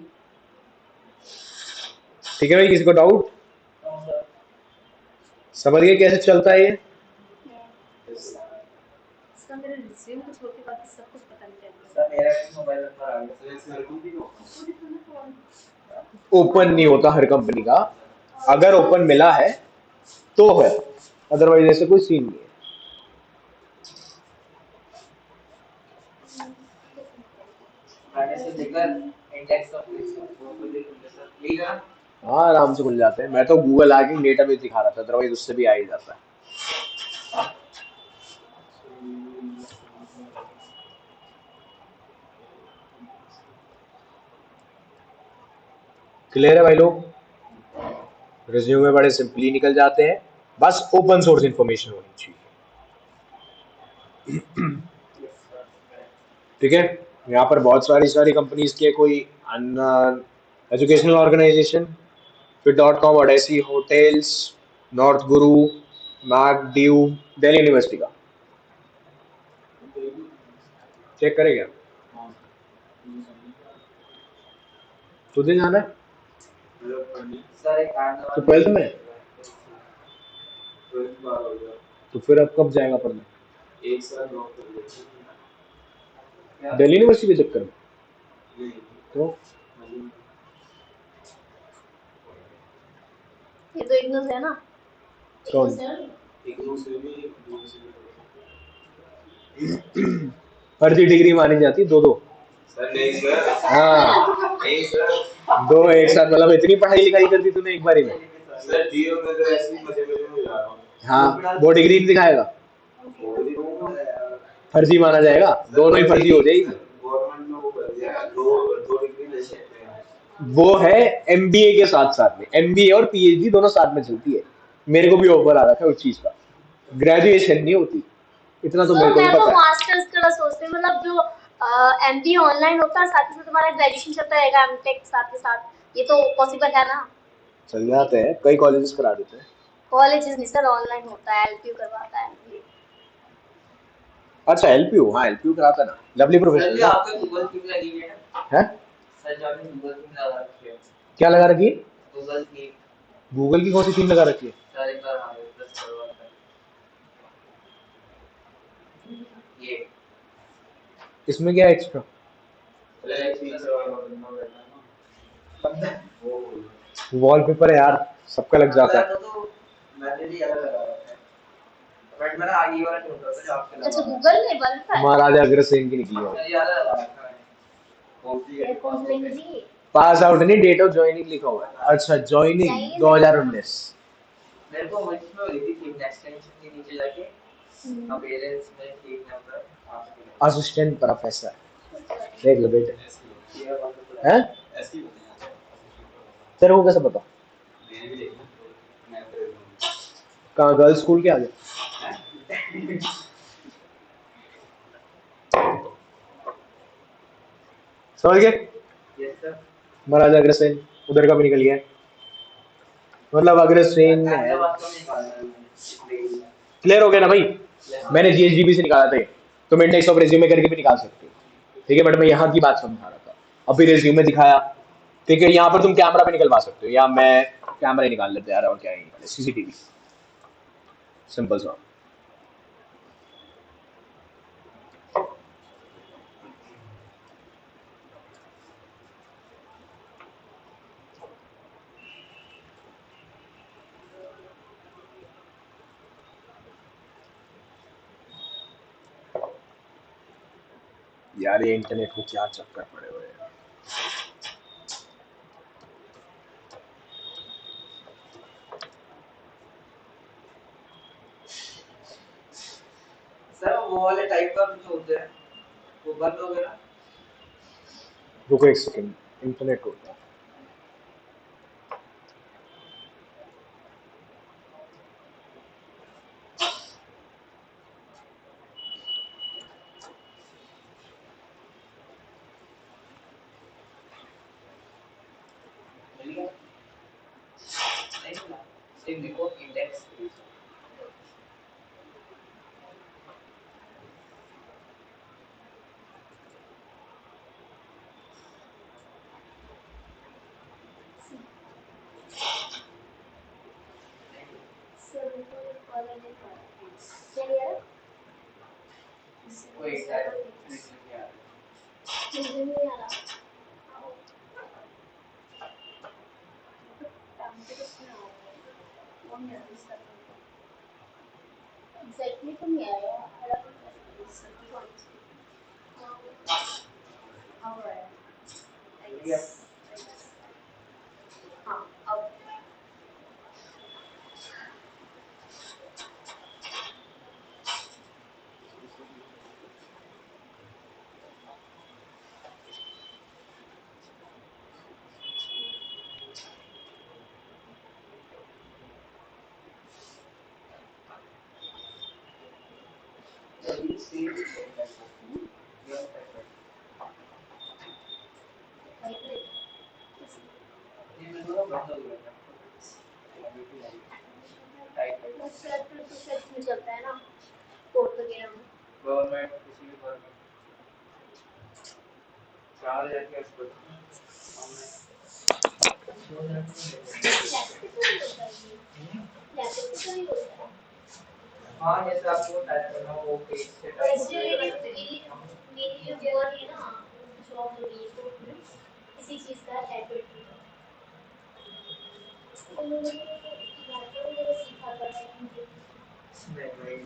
ठीक है भाई, किसी को डाउट? समझ गए कैसे चलता है ये? इसका मेरे रिज्यूम को छोड़ के बाकी सब कुछ पता नहीं चल सर मेरा भी मोबाइल नंबर आ गया सर सर को भी हो रहा। ओपन नहीं होता हर कंपनी का, अगर ओपन मिला है तो है, अदरवाइज ऐसे कोई सीन नहीं है। मैंने से लेकर इंडेक्स ऑफ लिस्ट वो खुद ही खुल सर ठीक है। हाँ आराम से खुल जाते हैं। मैं तो गूगल आके डेटाबेस दिखा रहा था, अदरवाइज उससे भी आ ही जाता है। क्लियर है भाई लोग? रिज्यूमे बड़े सिंपली निकल जाते हैं, बस ओपन सोर्स इंफॉर्मेशन होनी चाहिए। ठीक है, यहाँ पर बहुत सारी कंपनीज की है, कोई एजुकेशनल ऑर्गेनाइजेशन, फिर dot com, Odyssey, hotels, north गुरु, मैक ड्यू, दिल्ली यूनिवर्सिटी का चेक करेगा। तुझे जाना है सर एक काम तो करवा 12th में है? ट्वेल्थ बार हो गया, तो फिर अब कब जाएगा पढ़ने? एक साल ड्रॉप कर दिया। क्या दिल्ली यूनिवर्सिटी के चक्कर में? नहीं तो ये तो इग्नोस है ना? कौन? इग्नोस है ना? एक दूसरे में एक दूसरे में फर्जी डिग्री मानी जाती दो दो। सर नहीं सर, हाँ, नहीं सर, दो एक साथ, मतलब इतनी पढ़ाई लिखाई कर दी तूने एक बारी में? सर डीओ में तो ऐसे ही मजे मजे में जा रहा हूँ। हाँ, वो डिग्री नहीं दिखाएगा, वो भी दूंगा। फर्जी माना जाएगा, दोनों ही फर्जी हो जाएगी। गवर्नमेंट ने वो कर दिया है, दो दो डिग्री ले सकते हैं। वो है एमबीए के साथ साथ में, एमबीए और पीएचडी दोनों साथ में चलती है। मेरे को भी ऑफर आ रहा था उस चीज का, ग्रेजुएशन नहीं होती, इतना तो मेरे सर को भी मैं तो पता है। मास्टर्स का सोचती हूँ, मतलब जो एमबीए ऑनलाइन होता है साथ ही साथ तुम्हारा ग्रेजुएशन चलता रहेगा एमटेक साथ के साथ, ये तो पॉसिबल है ना? चल जाते हैं, कई कॉलेजेस करा देते हैं। कॉलेजेस नहीं सर, ऑनलाइन होता है, एलपीयू करवाता है एमबीए। अच्छा एलपीयू, हाँ एलपीयू कराता है ना, लवली सर प्रोफेशनल जी ना आपका गूगल की लगी हुई है ना? है। सर जी आपने गूगल की लगा रखी है। क्या लगा रखी है? गूगल की गूगल की कौन सी थीम लगा रखी है? सर एक बार हाँ प्लस करवा था ये इसमें क्या एक्स्ट्रा? अरे ठीक है वाला बंदा बैठा है ना, वो बोल रहा वॉलपेपर है यार, सबका लग जाता है। तो मैंने भी अलग लगा रखा है बट मैंने आगे वाला छोड़ दिया था जो आपके अच्छा लगा गूगल में बल्ब है? महाराजा अग्रसेन की निकली है। मैंने याद लगा रखा है ये कौन सी लैंग्वेज है? पास आउट नहीं, डेट ऑफ ज्वाइनिंग लिखा हुआ है। अच्छा ज्वाइनिंग 2019। मेरे को वही में हुई थी कि एक्सटेंशन के नीचे जाके अपेयरेंस में एक नंबर आपके असिस्टेंट प्रोफेसर, देख लो बेटे। ये वाला तो हैं? ऐसे ही होता है। तेरे को कैसे पता? मैंने भी देखा, मैं तो कहाँ, गर्ल्स स्कूल के आगे? समझ गए? यस सर महाराजा अग्रसेन उधर का भी निकल गया, मतलब अग्रसेन है। हैदराबाद को निकालना है इसलिए क्लियर हो गया ना भाई? मैंने जीएसडीबी से निकाला था ये, तुम इंडेक्स ऑफ रेज्यूमे करके भी निकाल सकते हो। ठीक है, बट मैं यहाँ की बात समझा रहा था, अभी रेज्यूमे दिखाया। ठीक है, यहाँ पर तुम कैमरा भी निकलवा सकते हो, या मैं कैमरा ही निकाल लेते यार, और क्या ही निकाले, सीसीटीवी, सिंपल सा। यार ये इंटरनेट को क्या चक्कर पड़े हुए हैं। सर वो वाले टाइप का जो होते हैं वो बंद हो गया रुको एक सेकंड, इंटरनेट होता है। मिल गया नहीं मिला सिर्फ देखो इंडेक्स कोई है नहीं आ रहा। मुझे नहीं आ रहा। एग्जैक्टली तो नहीं आया। हाँ अब You see it like that. You are like that. ये मैं थोड़ा बंद हो गया था टाइप सर्च में चलता है ना कोड वगैरह में। गवर्नमेंट किसी भी गवर्नमेंट 4000 के आसपास हाँ जैसे आपको टाइप करना हो वो पेज से टाइप हो जाएगा मेरी जो जॉब है ना जॉब हो रही है तो किसी चीज का एडवर्ट तो मैंने सीखा था मुझे नहीं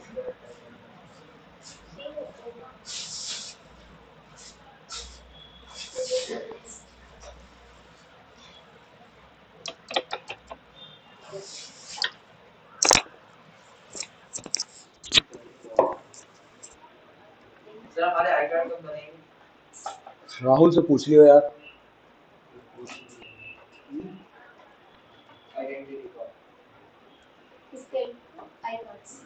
सर हमारे आई कार्ड कब बनेंगे राहुल से पूछ लियो यार। आइडेंटिटी कार्ड किसके आई कार्ड्स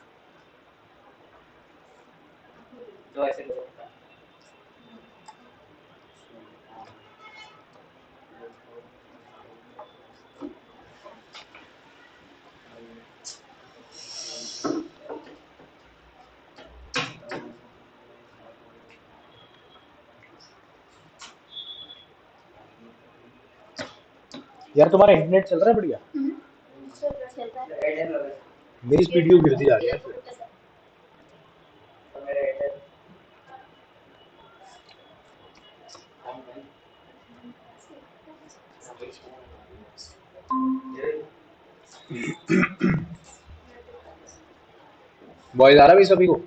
जो ऐसे लोग होता है यार तुम्हारा इंटरनेट चल रहा है बढ़िया? चलता है एयरटेल लगा मेरी स्पीड क्यों गिरती जा रही है? तो मेरा एयरटेल वॉइस आ रहा है भाई सभी को?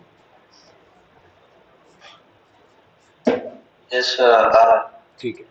यस सर ठीक है।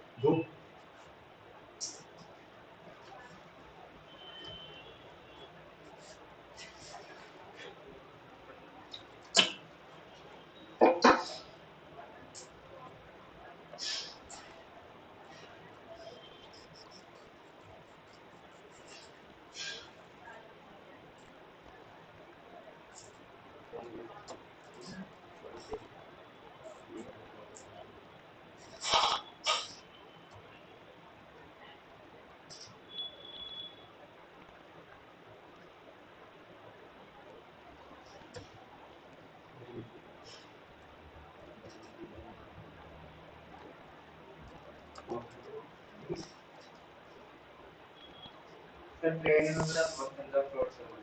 सर ट्रेनिंग में मेरा बहुत गंदा फ्रॉड चल रहा है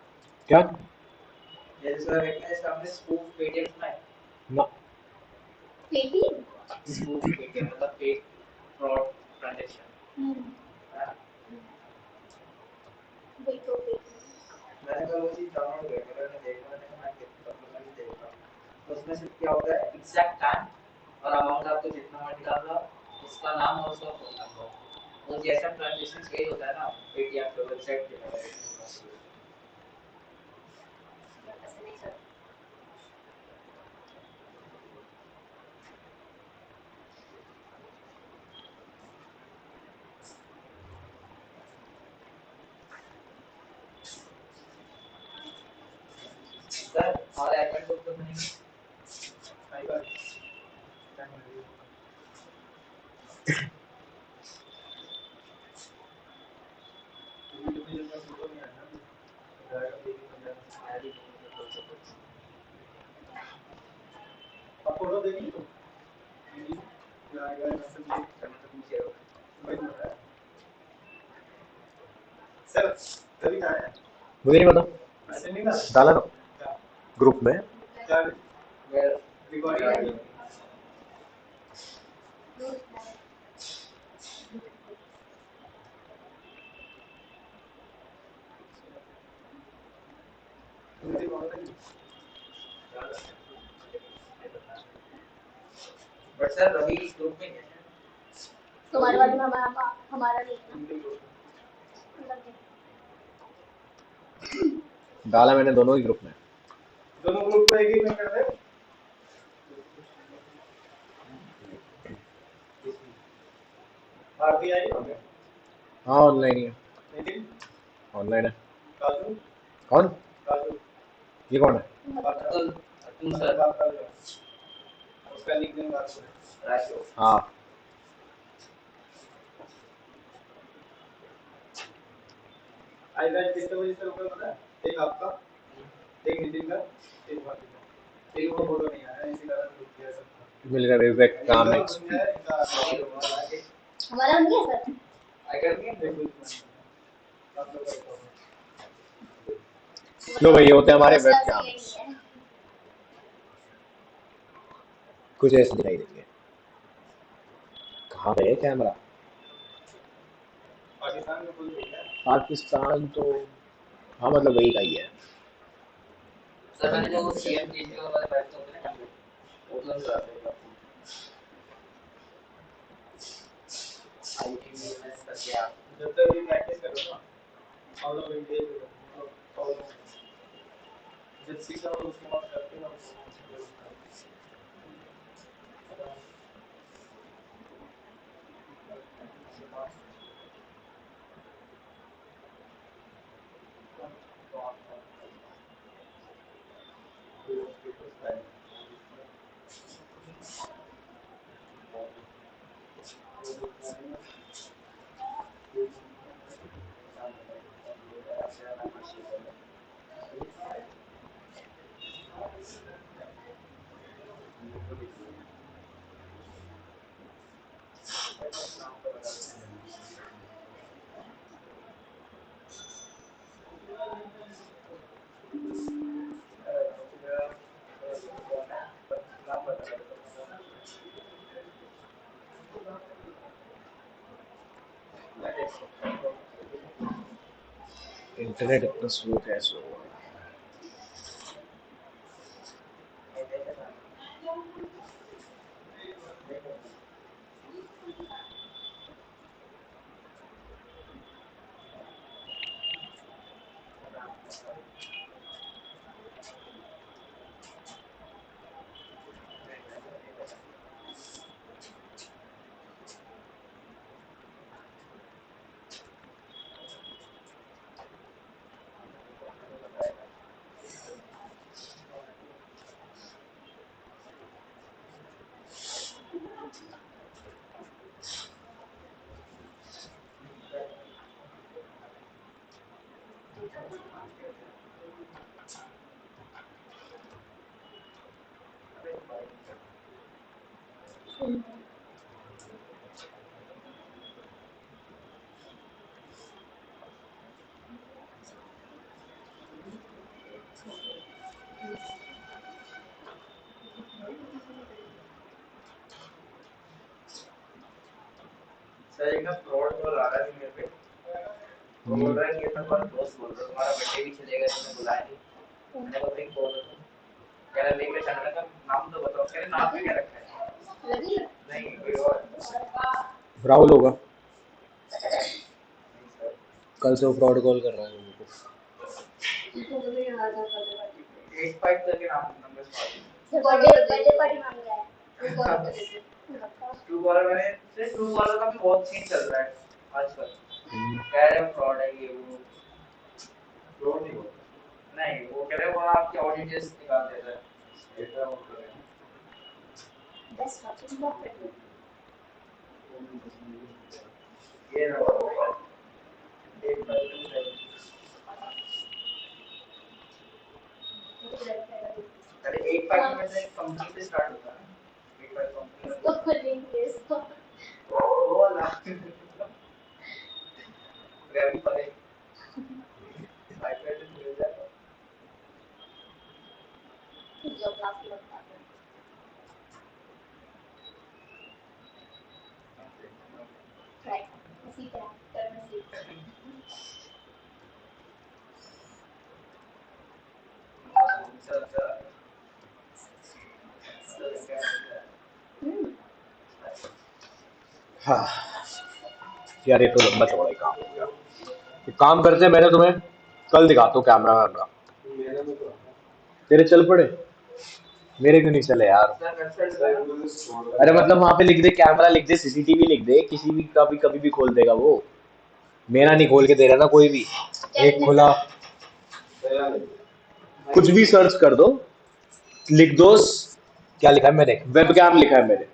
क्या? जैसे सर एक है सामने स्पूफ पेटीएम में ना पेटीएम स्पूफ पेटीएम मतलब फेक फ्रॉड ट्रांजैक्शन वही तो मैंने कल वो चीज डाउनलोड किया मैंने देखा मैंने कहा मैं कितना नहीं देखा तो उसमें सिर्फ क्या होता है एग्जैक्ट टाइम और अमाउंट आपको जितना मर्जी डाल दो उसका नाम और उसका फोन नंबर वो जैसा ट्रांजैक्शन फेल होता है ना पेटीएम पे वेबसाइट पे ऐसे नहीं चलता सर हमारे अकाउंट को तो नहीं आई बात फोटो देखी तो सर कभी कहा है मुझे नहीं पता। ऐसे नहीं ना डाला ना ग्रुप में। रिकॉर्डिंग मुझे कौन सा बट सर रवि ग्रुप में नहीं है तुम्हारे बारे में हमारा नहीं है ना हिंदी को मतलब नहीं। डाला मैंने दोनों ही ग्रुप में। दोनों ग्रुप को एक ही में कर दे आरती आई हो गया हाँ ऑनलाइन ही है। नितिन ऑनलाइन है। काजू कौन? काजू ये कौन है? अतुल अतुल सर सर बात कर रहे हो उसका निकनेम बात करें राशो हाँ आई बैच कितने बजे से होगा पता है एक आपका एक नितिन का एक भारती का एक को फोटो नहीं आया इसी कारण रुक गया सबका मिल गया विवेक काम इनका नेक्स्ट। बन गया इनका हमारा नहीं है सर। आई कर दिया देखो आप लोग का लो भाई ये होते हैं हमारे उसका वेब सही कैम। नहीं है। कुछ ऐसे दिखाई देंगे। कहाँ पे है कैमरा? पाकिस्तान में खुल गया पाकिस्तान तो हाँ मतलब वही का ही है। सर मैंने जो सीएम टीटी वाला बैच होता है ना वो तो सर आईटी बीएमएस करके आप जब तक भी प्रैक्टिस करो ना हम लोग इंडिया में प्रॉब्लम जब सीखा हो उसके बाद करते ना इंटरनेट इतना स्लो कैसे हुआ? सर एक ना फ्रॉड कॉल आ रहा है मेरे पे वो बोल रहा है कि ये तुम्हारा दोस्त बोल रहा है तुम्हारा बर्थडे भी चलेगा तुमने बुलाया नहीं मैंने बोला एक कॉल कह रहा लेके चलने का नाम तो बताओ कह रहे नाम भी क्या रखा है लगी नहीं कोई और राहुल होगा। नहीं सर कल से वो फ्रॉड कॉल कर रहा है लोगों को। तो भी याद आता है। 85 करके नाम नंबर स्टार्ट बर्थडे पार्टी मांग रहा है वो कॉल कर देते ट्रू कॉलर मैंने से ट्रू कॉलर का भी बहुत सीन चल रहा है आजकल कह रहे हैं फ्रॉड है ये वो फ्रॉड नहीं होता नहीं वो कह रहे हैं वो आपकी ऑडियो डिटेल्स निकाल देता है ऐसा होता है बेस्ट ऑप्शन बहुत ये ना एक बार अरे एक पैकेट में से कंपनी से स्टार्ट होता है ना एक पैकेट कंपनी इसको खोलेंगे इसको वो ना रवि पर पैकेट मिल जाएगा जो क्लास लगता है सीख रहा है, करना सीख रहा है। हाँ यार, ये तो लंबा चौड़ा ही काम हो गया। एक काम करते हैं, मैंने तुम्हें कल दिखाता हूँ कैमरा वैमरा। तेरे चल पड़े, मेरे क्यों नहीं चले यार? अरे मतलब वहां पे लिख दे कैमरा, लिख दे सीसीटीवी, लिख दे, किसी भी का भी कभी भी खोल देगा वो। मेरा नहीं खोल के दे रहा ना कोई भी। एक खुला, कुछ भी सर्च कर दो, लिख दो क्या लिखा है मैंने, वेबकैम लिखा है मेरे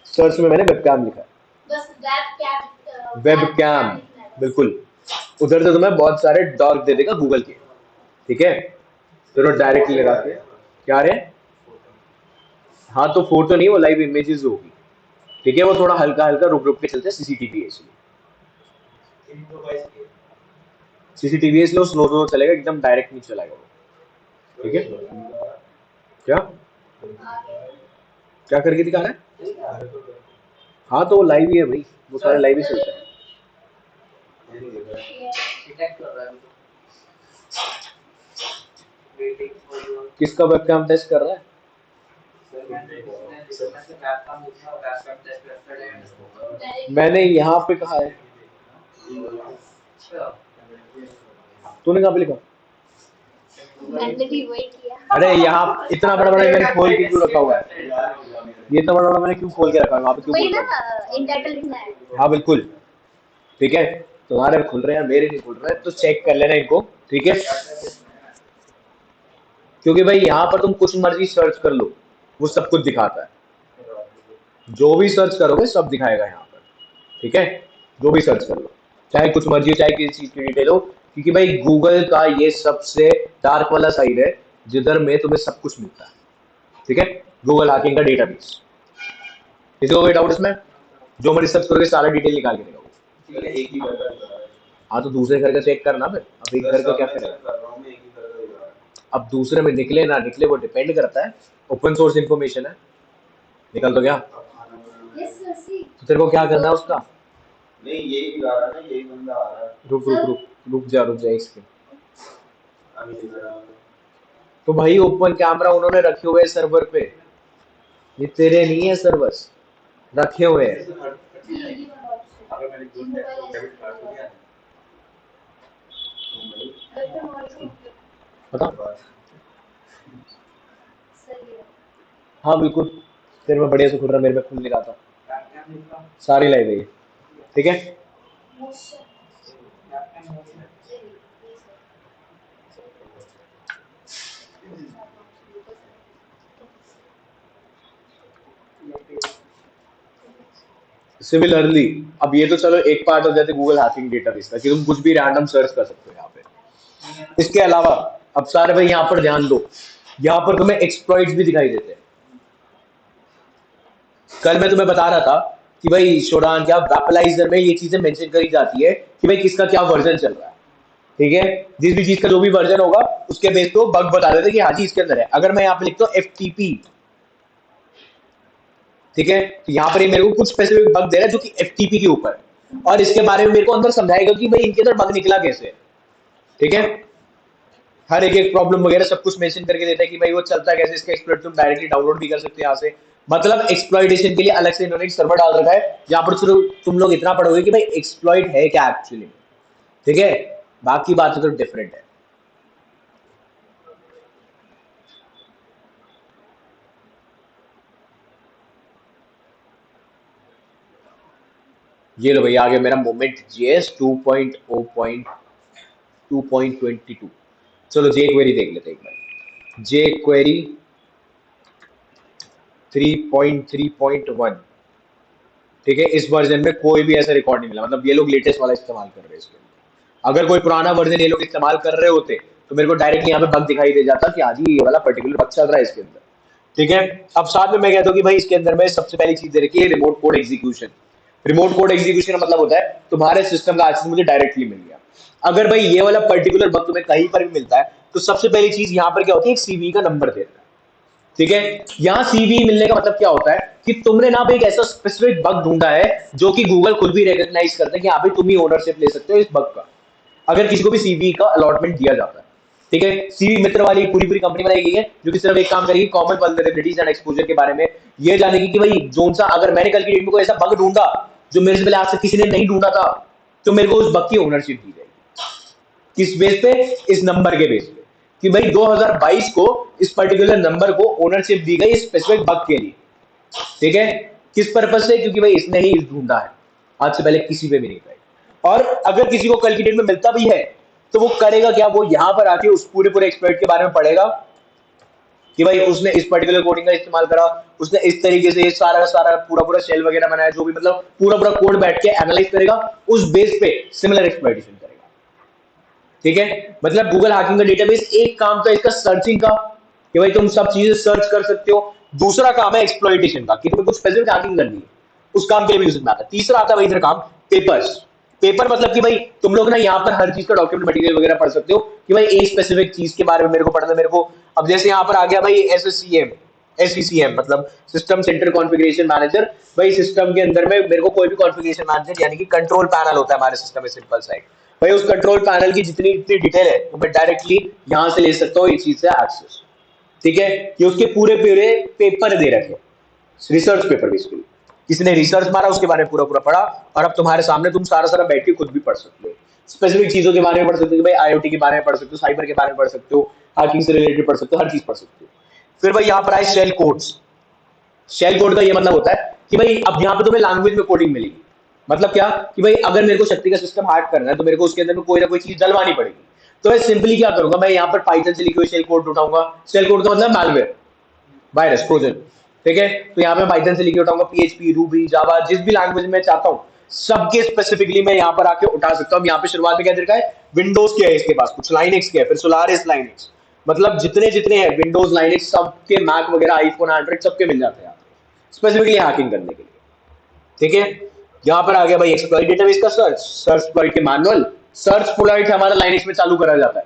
सर्च में, मैंने वेबकैम लिखा है। बस वेबकैम, वेबकैम, लिखना है बस। बिल्कुल। उधर से तुम्हें बहुत सारे डॉग दे देगा गूगल के, ठीक है? तो डायरेक्टली लगा के क्या रे? हाँ तो फोटो नहीं, वो लाइव इमेजेस होगी, ठीक है? वो थोड़ा हल्का हल्का रुक रुक के चलते हैं, सीसीटीवी है इसलिए। सीसीटीवी है इसलिए वो स्लो स्लो चलेगा, एकदम डायरेक्ट नहीं चलेगा वो, ठीक है? क्या क्या करके दिखा रहा है? हाँ तो वो लाइव ही है भाई, वो सारे लाइव ही चलते हैं। डिटेक्ट कर रहा है वेटिंग फॉर योर किसका वेबकैम टेस्ट कर रहा है? मैंने यहाँ पे कहा है, तूने कहाँ पे लिखा? मैंने भी वही किया। अरे यहाँ इतना बड़ा बड़ा मैंने खोल के क्यों रखा हुआ है? ये इतना बड़ा बड़ा मैंने क्यों खोल के रखा है? वहाँ पे क्यों वही खोल ना, रखा है? इन टाइटल लिखना है। हाँ बिल्कुल, ठीक है? तुम्हारे खुल रहे हैं, मेरे नहीं खुल रहे, तो चेक कर लेना इनको, ठीक है? क्योंकि भाई यहाँ पर तुम कुछ मर्जी सर्च कर लो, वो सब कुछ दिखाता है। जो भी सर्च करोगे सब दिखाएगा यहाँ पर, ठीक है? जो भी सर्च कर लो, चाहे कुछ मर्जी हो, चाहे किसी चीज की डिटेल हो, क्योंकि भाई गूगल का ये सबसे डार्क वाला साइड है, जिधर में तुम्हें सब कुछ मिलता है, ठीक है? गूगल हैकिंग का डेटाबेस। किसी को कोई डाउट इसमें? जो मर्जी सर्च करोगे सारा डिटेल निकाल के देगा वो। एक ही घर का हाँ तो दूसरे घर का चेक करना, फिर अब एक घर का क्या करेगा? कर रहा हूँ मैं, एक ही घर का दिखा रहा है। अब दूसरे में निकले ना निकले वो डिपेंड करता है, ओपन सोर्स इन्फॉर्मेशन है, निकल तो गया। अब खाना बनाना यस सर, सी। तो तेरे को क्या करना है उसका? नहीं, यही दिखा रहा है ना, यही बंदा आ रहा है। रुक जा एक सेकंड। अभी दिख रहा है। तो भाई ओपन कैमरा उन्होंने रखे हुए सर्वर पे, ये तेरे नहीं है सर्वर्स, रखे हुए हैं। अगर मैंने गुड डेबिट कार्ड को दिया बता। हाँ बिल्कुल, तेरे में बढ़िया से खुल रहा, मेरे में खुल नहीं रहा था। सारी लाइव है ये, ठीक है? सिमिलरली अब ये तो चलो एक पार्ट हो जाते गूगल हैकिंग डेटाबेस का कि तुम कुछ भी रैंडम सर्च कर सकते हो यहाँ पे। इसके अलावा अब सारे भाई यहाँ पर ध्यान दो, यहाँ पर तुम्हें एक्सप्लॉइट्स भी दिखाई देते हैं। कल मैं तुम्हें बता रहा था कि भाई शोडान क्या वेपलाइजर में ये चीजें मेंशन करी जाती है कि भाई किसका क्या वर्जन चल रहा है, ठीक है? जिस भी चीज का जो भी वर्जन होगा उसके बेस पे बग बता देते कि हाँ जी इसके अंदर है। अगर मैं यहाँ पे लिखता हूँ FTP, ठीक है, तो यहाँ पर ये मेरे को कुछ स्पेसिफिक बग दे रहा है जो कि FTP के ऊपर, और इसके बारे में मेरे को अंदर समझाएगा कि भाई इनके अंदर बग निकला कैसे, ठीक है? हर एक प्रॉब्लम वगैरह सब कुछ मेंशन करके देता है कि भाई वो चलता है कैसे, इसका एक्सप्लॉइट तुम डायरेक्टली डाउनलोड भी कर सकते हो यहाँ से। मतलब एक्सप्लॉइटेशन के लिए अलग से इन्होंने एक सर्वर डाल रखा है जहाँ पर तुम लोग इतना पढ़ोगे कि भाई एक्सप्लॉइट है क्या एक्चुअली, ठीक है? बाकी बातें तो डिफरेंट है। ये लो भैया, आगे मेरा मोमेंट JS 2.0.2.22। चलो जे क्वेरी देख लेते हैं एक बार। जे क्वेरी 3.3.1, ठीक है? इस वर्जन में कोई भी ऐसा रिकॉर्ड नहीं मिला, मतलब ये लोग लेटेस्ट वाला इस्तेमाल कर रहे हैं इसके अंदर। अगर कोई पुराना वर्जन ये लोग इस्तेमाल कर रहे होते तो मेरे को डायरेक्टली यहाँ पे बग दिखाई दे जाता कि आज ये वाला पर्टिकुलर बग चल रहा है इसके अंदर, ठीक है? अब साथ में मैं कहता हूँ कि भाई इसके अंदर में सबसे पहली चीज दे रखी है remote code execution. Remote code execution का मतलब होता है तुम्हारे सिस्टम का एक्सेस मुझे डायरेक्टली मिल गया। अगर भाई ये वाला पर्टिकुलर बग तुम्हें कहीं पर भी मिलता है तो सबसे पहली चीज यहाँ पर क्या होती है, एक CV का नंबर देता है, ठीक है, यहां सीवी मिलने का मतलब क्या होता है कि तुमने ना भाई एक ऐसा स्पेसिफिक बग ढूंढा है जो कि गूगल खुद भी रिकॉग्नाइज करता है कि हाँ भाई तुम ही ओनरशिप ले सकते हो इस बग का, अगर किसी को भी सीवी का अलॉटमेंट दिया जाता है। ठीक है, सीवी मित्र वाली पूरी पूरी कंपनी बनाई गई है जो कि सिर्फ एक काम करेगी कॉमन वल्नरेबिलिटीज एंड एक्सपोजर के बारे में ये जानेगी कि भाई जोन सा अगर मैंने कल की डेट में कोई ऐसा बग ढूंढा जो मेरे से पहले आज तक किसी ने नहीं ढूंढा था तो मेरे को उस बग की ओनरशिप दी जाएगी। किस बेस पे? इस नंबर के बेस पे कि भाई 2022 को इस पर्टिकुलर नंबर को ओनरशिप दी गई स्पेसिफिक बग के लिए। ठीक है, किस पर्पज से? क्योंकि भाई इसने ही ढूंढा है, आज से पहले किसी पे भी नहीं पाई। और अगर किसी को कल की डेट में मिलता भी है तो वो करेगा क्या? वो यहां पर आके उस पूरे पूरे एक्सपर्ट के बारे में पढ़ेगा कि भाई उसने इस पर्टिकुलर कोडिंग का इस्तेमाल करा, उसने इस तरीके से सारा का सारा पूरा पूरा शेल वगैरह बनाया, जो भी मतलब पूरा पूरा कोड बैठ के एनालाइज करेगा, उस बेस पे सिमिलर एक्सप्लॉइटेशन करेगा। ठीक है, मतलब गूगल हैकिंग का डेटाबेस एक काम तो इसका सर्चिंग का कि भाई तुम सब चीजें सर्च कर सकते हो, दूसरा काम है एक्सप्लॉइटेशन का कि तुम्हें कुछ स्पेसिफिक हैकिंग करनी है, उस काम के लिए भी यूज में आता है। तीसरा आता है भाई इधर काम पेपर्स। पेपर मतलब कि भाई तुम लोग ना यहाँ पर हर चीज का डॉक्यूमेंट मटेरियल वगैरह पढ़ सकते हो कि भाई एक स्पेसिफिक चीज के बारे में मेरे को पढ़ना है, मेरे को अब जैसे यहाँ पर आ गया भाई SCCM मतलब सिस्टम सेंटर कॉन्फ़िगरेशन मैनेजर। भाई सिस्टम के अंदर में मेरे को कोई भी कॉन्फ़िगरेशन मैनेजर यानी कि कंट्रोल पैनल होता है हमारे सिस्टम में, सिंपल सा भाई उस कंट्रोल पैनल की जितनी जितनी डिटेल है तो मैं डायरेक्टली यहां से ले सकता हूँ, इस चीज से एक्सेस। ठीक है, ये उसके पूरे पूरे पेपर दे रखे, रिसर्च पेपर बेसिकली किसी ने रिसर्च मारा उसके बारे में पूरा पूरा पढ़ा और अब तुम्हारे सामने तुम सारा सारा बैठ के खुद भी पढ़ सकते हो, स्पेसिफिक चीजों के बारे में पढ़ सकते हो, भाई आईओटी के बारे में पढ़ सकते हो, साइबर के बारे में पढ़ सकते हो, हैकिंग से रिलेटेड पढ़ सकते हो, हर चीज पढ़ सकते हो। फिर भाई यहाँ पर आए शेल कोड्स। शेल कोड का ये मतलब होता है कि भाई अब यहाँ पे तुम्हें लैंग्वेज में कोडिंग मिलेगी। मतलब क्या कि भाई अगर मेरे को शक्ति का सिस्टम हैक करना है तो मेरे को उसके अंदर में कोई ना कोई चीज डलवानी पड़ेगी। तो मैं सिंपली क्या करूंगा, मैं यहाँ पर पाइथन से लिखे हुए शेल कोड उठाऊंगा। शेल कोड का मतलब मैलवेयर, वायरस, ट्रोजन। ठीक है, तो यहाँ पे पाइथन से लिखे उठाऊंगा, पीएचपी, रूबी, जावा, जिस भी लैंग्वेज में चाहता हूँ सबके स्पेसिफिकली मैं यहाँ पर आके उठा सकता हूँ। यहाँ पे शुरुआत में क्या देखा है, विंडोज के है इसके पास, कुछ लाइनेक्स के है, फिर सोलारिस लाइनेक्स, मतलब जितने जितने हैं विंडोज लाइनेक्स सबके, मैक वगैरह, आईफोन, एंड्रॉइड सबके मिल जाते हैं स्पेसिफिकली हैकिंग करने के लिए। ठीक है, यहाँ पर आ गया भाई एक्सप्लॉइट डेटाबेस का सर्च, सर्च एक्सप्लॉइट के मैनुअल, सर्च एक्सप्लॉइट हमारा लाइनेक्स में चालू करा जाता है।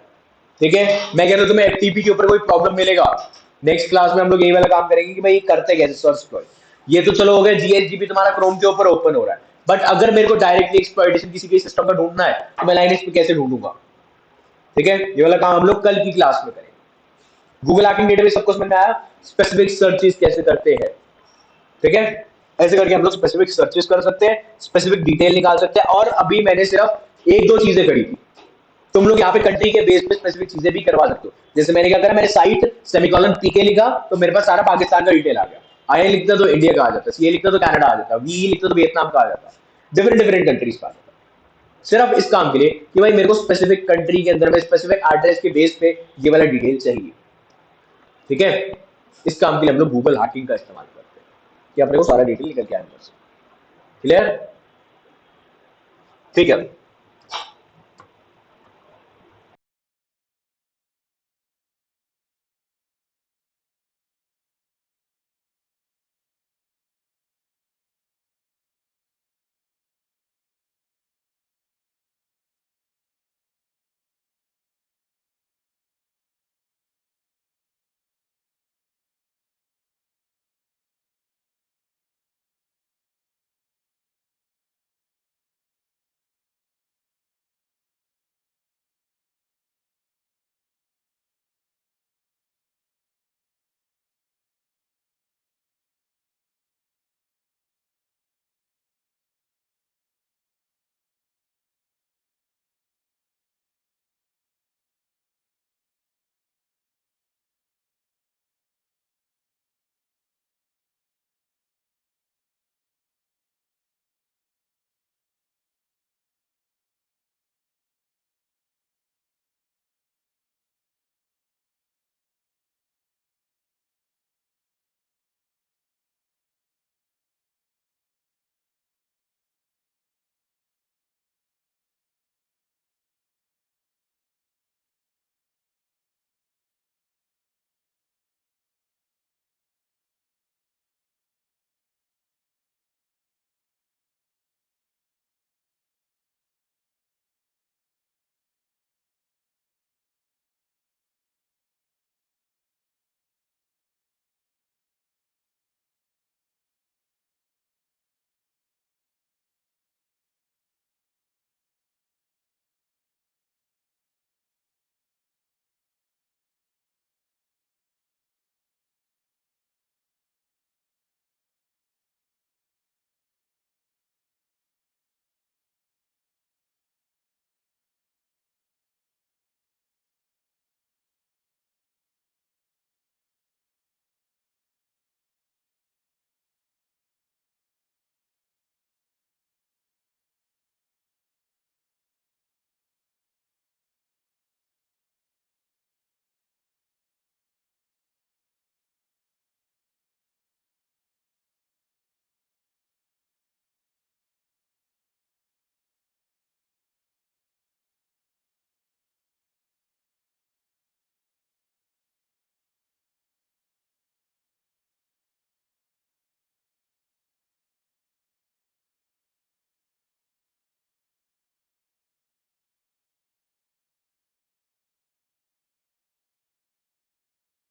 ठीक है, मैं कह रहा हूँ तुम्हें एफटीपी के ऊपर कोई प्रॉब्लम मिलेगा, नेक्स्ट क्लास में हम लोग यही वाला काम करेंगे कि भाई करते कैसे सर्च एक्सप्लॉइट। ये तो चलो हो गया, जीएसडीपी तुम्हारा क्रोम के ऊपर ओपन हो रहा है, बट अगर मेरे को डायरेक्टली एक्सप्लॉइटेशन किसी के सिस्टम का ढूंढना है तो मैं लाइनेक्स पे कैसे ढूंढूंगा? ठीक है, ये वाला काम हम लोग कल की क्लास में करेंगे। गूगल हैकिंग डेटाबेस सबको समझ में आया, स्पेसिफिक सर्चेस कैसे करते हैं। ठीक है, ऐसे करके हम लोग स्पेसिफिक सर्चेस कर सकते हैं, स्पेसिफिक डिटेल निकाल सकते हैं। और अभी मैंने सिर्फ एक दो चीजें करी थी, तुम लोग यहाँ पे कंट्री के बेस पे स्पेसिफिक चीजें भी करवा सकते हो। जैसे मैंने क्या करा, मैंने साइट सेमीकोलन पीके लिखा तो मेरे पास सारा पाकिस्तान का डिटेल आ गया, आई लिखता तो इंडिया का आ जाता, सी लिखता तो कनाडा आ जाता, वी लिखता तो वियतनाम का आ जाता, डिफरेंट डिफरेंट कंट्रीज का आ जाता। सिर्फ इस काम के लिए कि भाई मेरे को स्पेसिफिक कंट्री के अंदर में स्पेसिफिक एड्रेस के बेस पे ये वाला डिटेल चाहिए। ठीक है, इस काम के लिए हम लोग गूगल हैकिंग का इस्तेमाल करते हैं कि अपने को सारा डिटेल निकल के आए। क्लियर? ठीक है।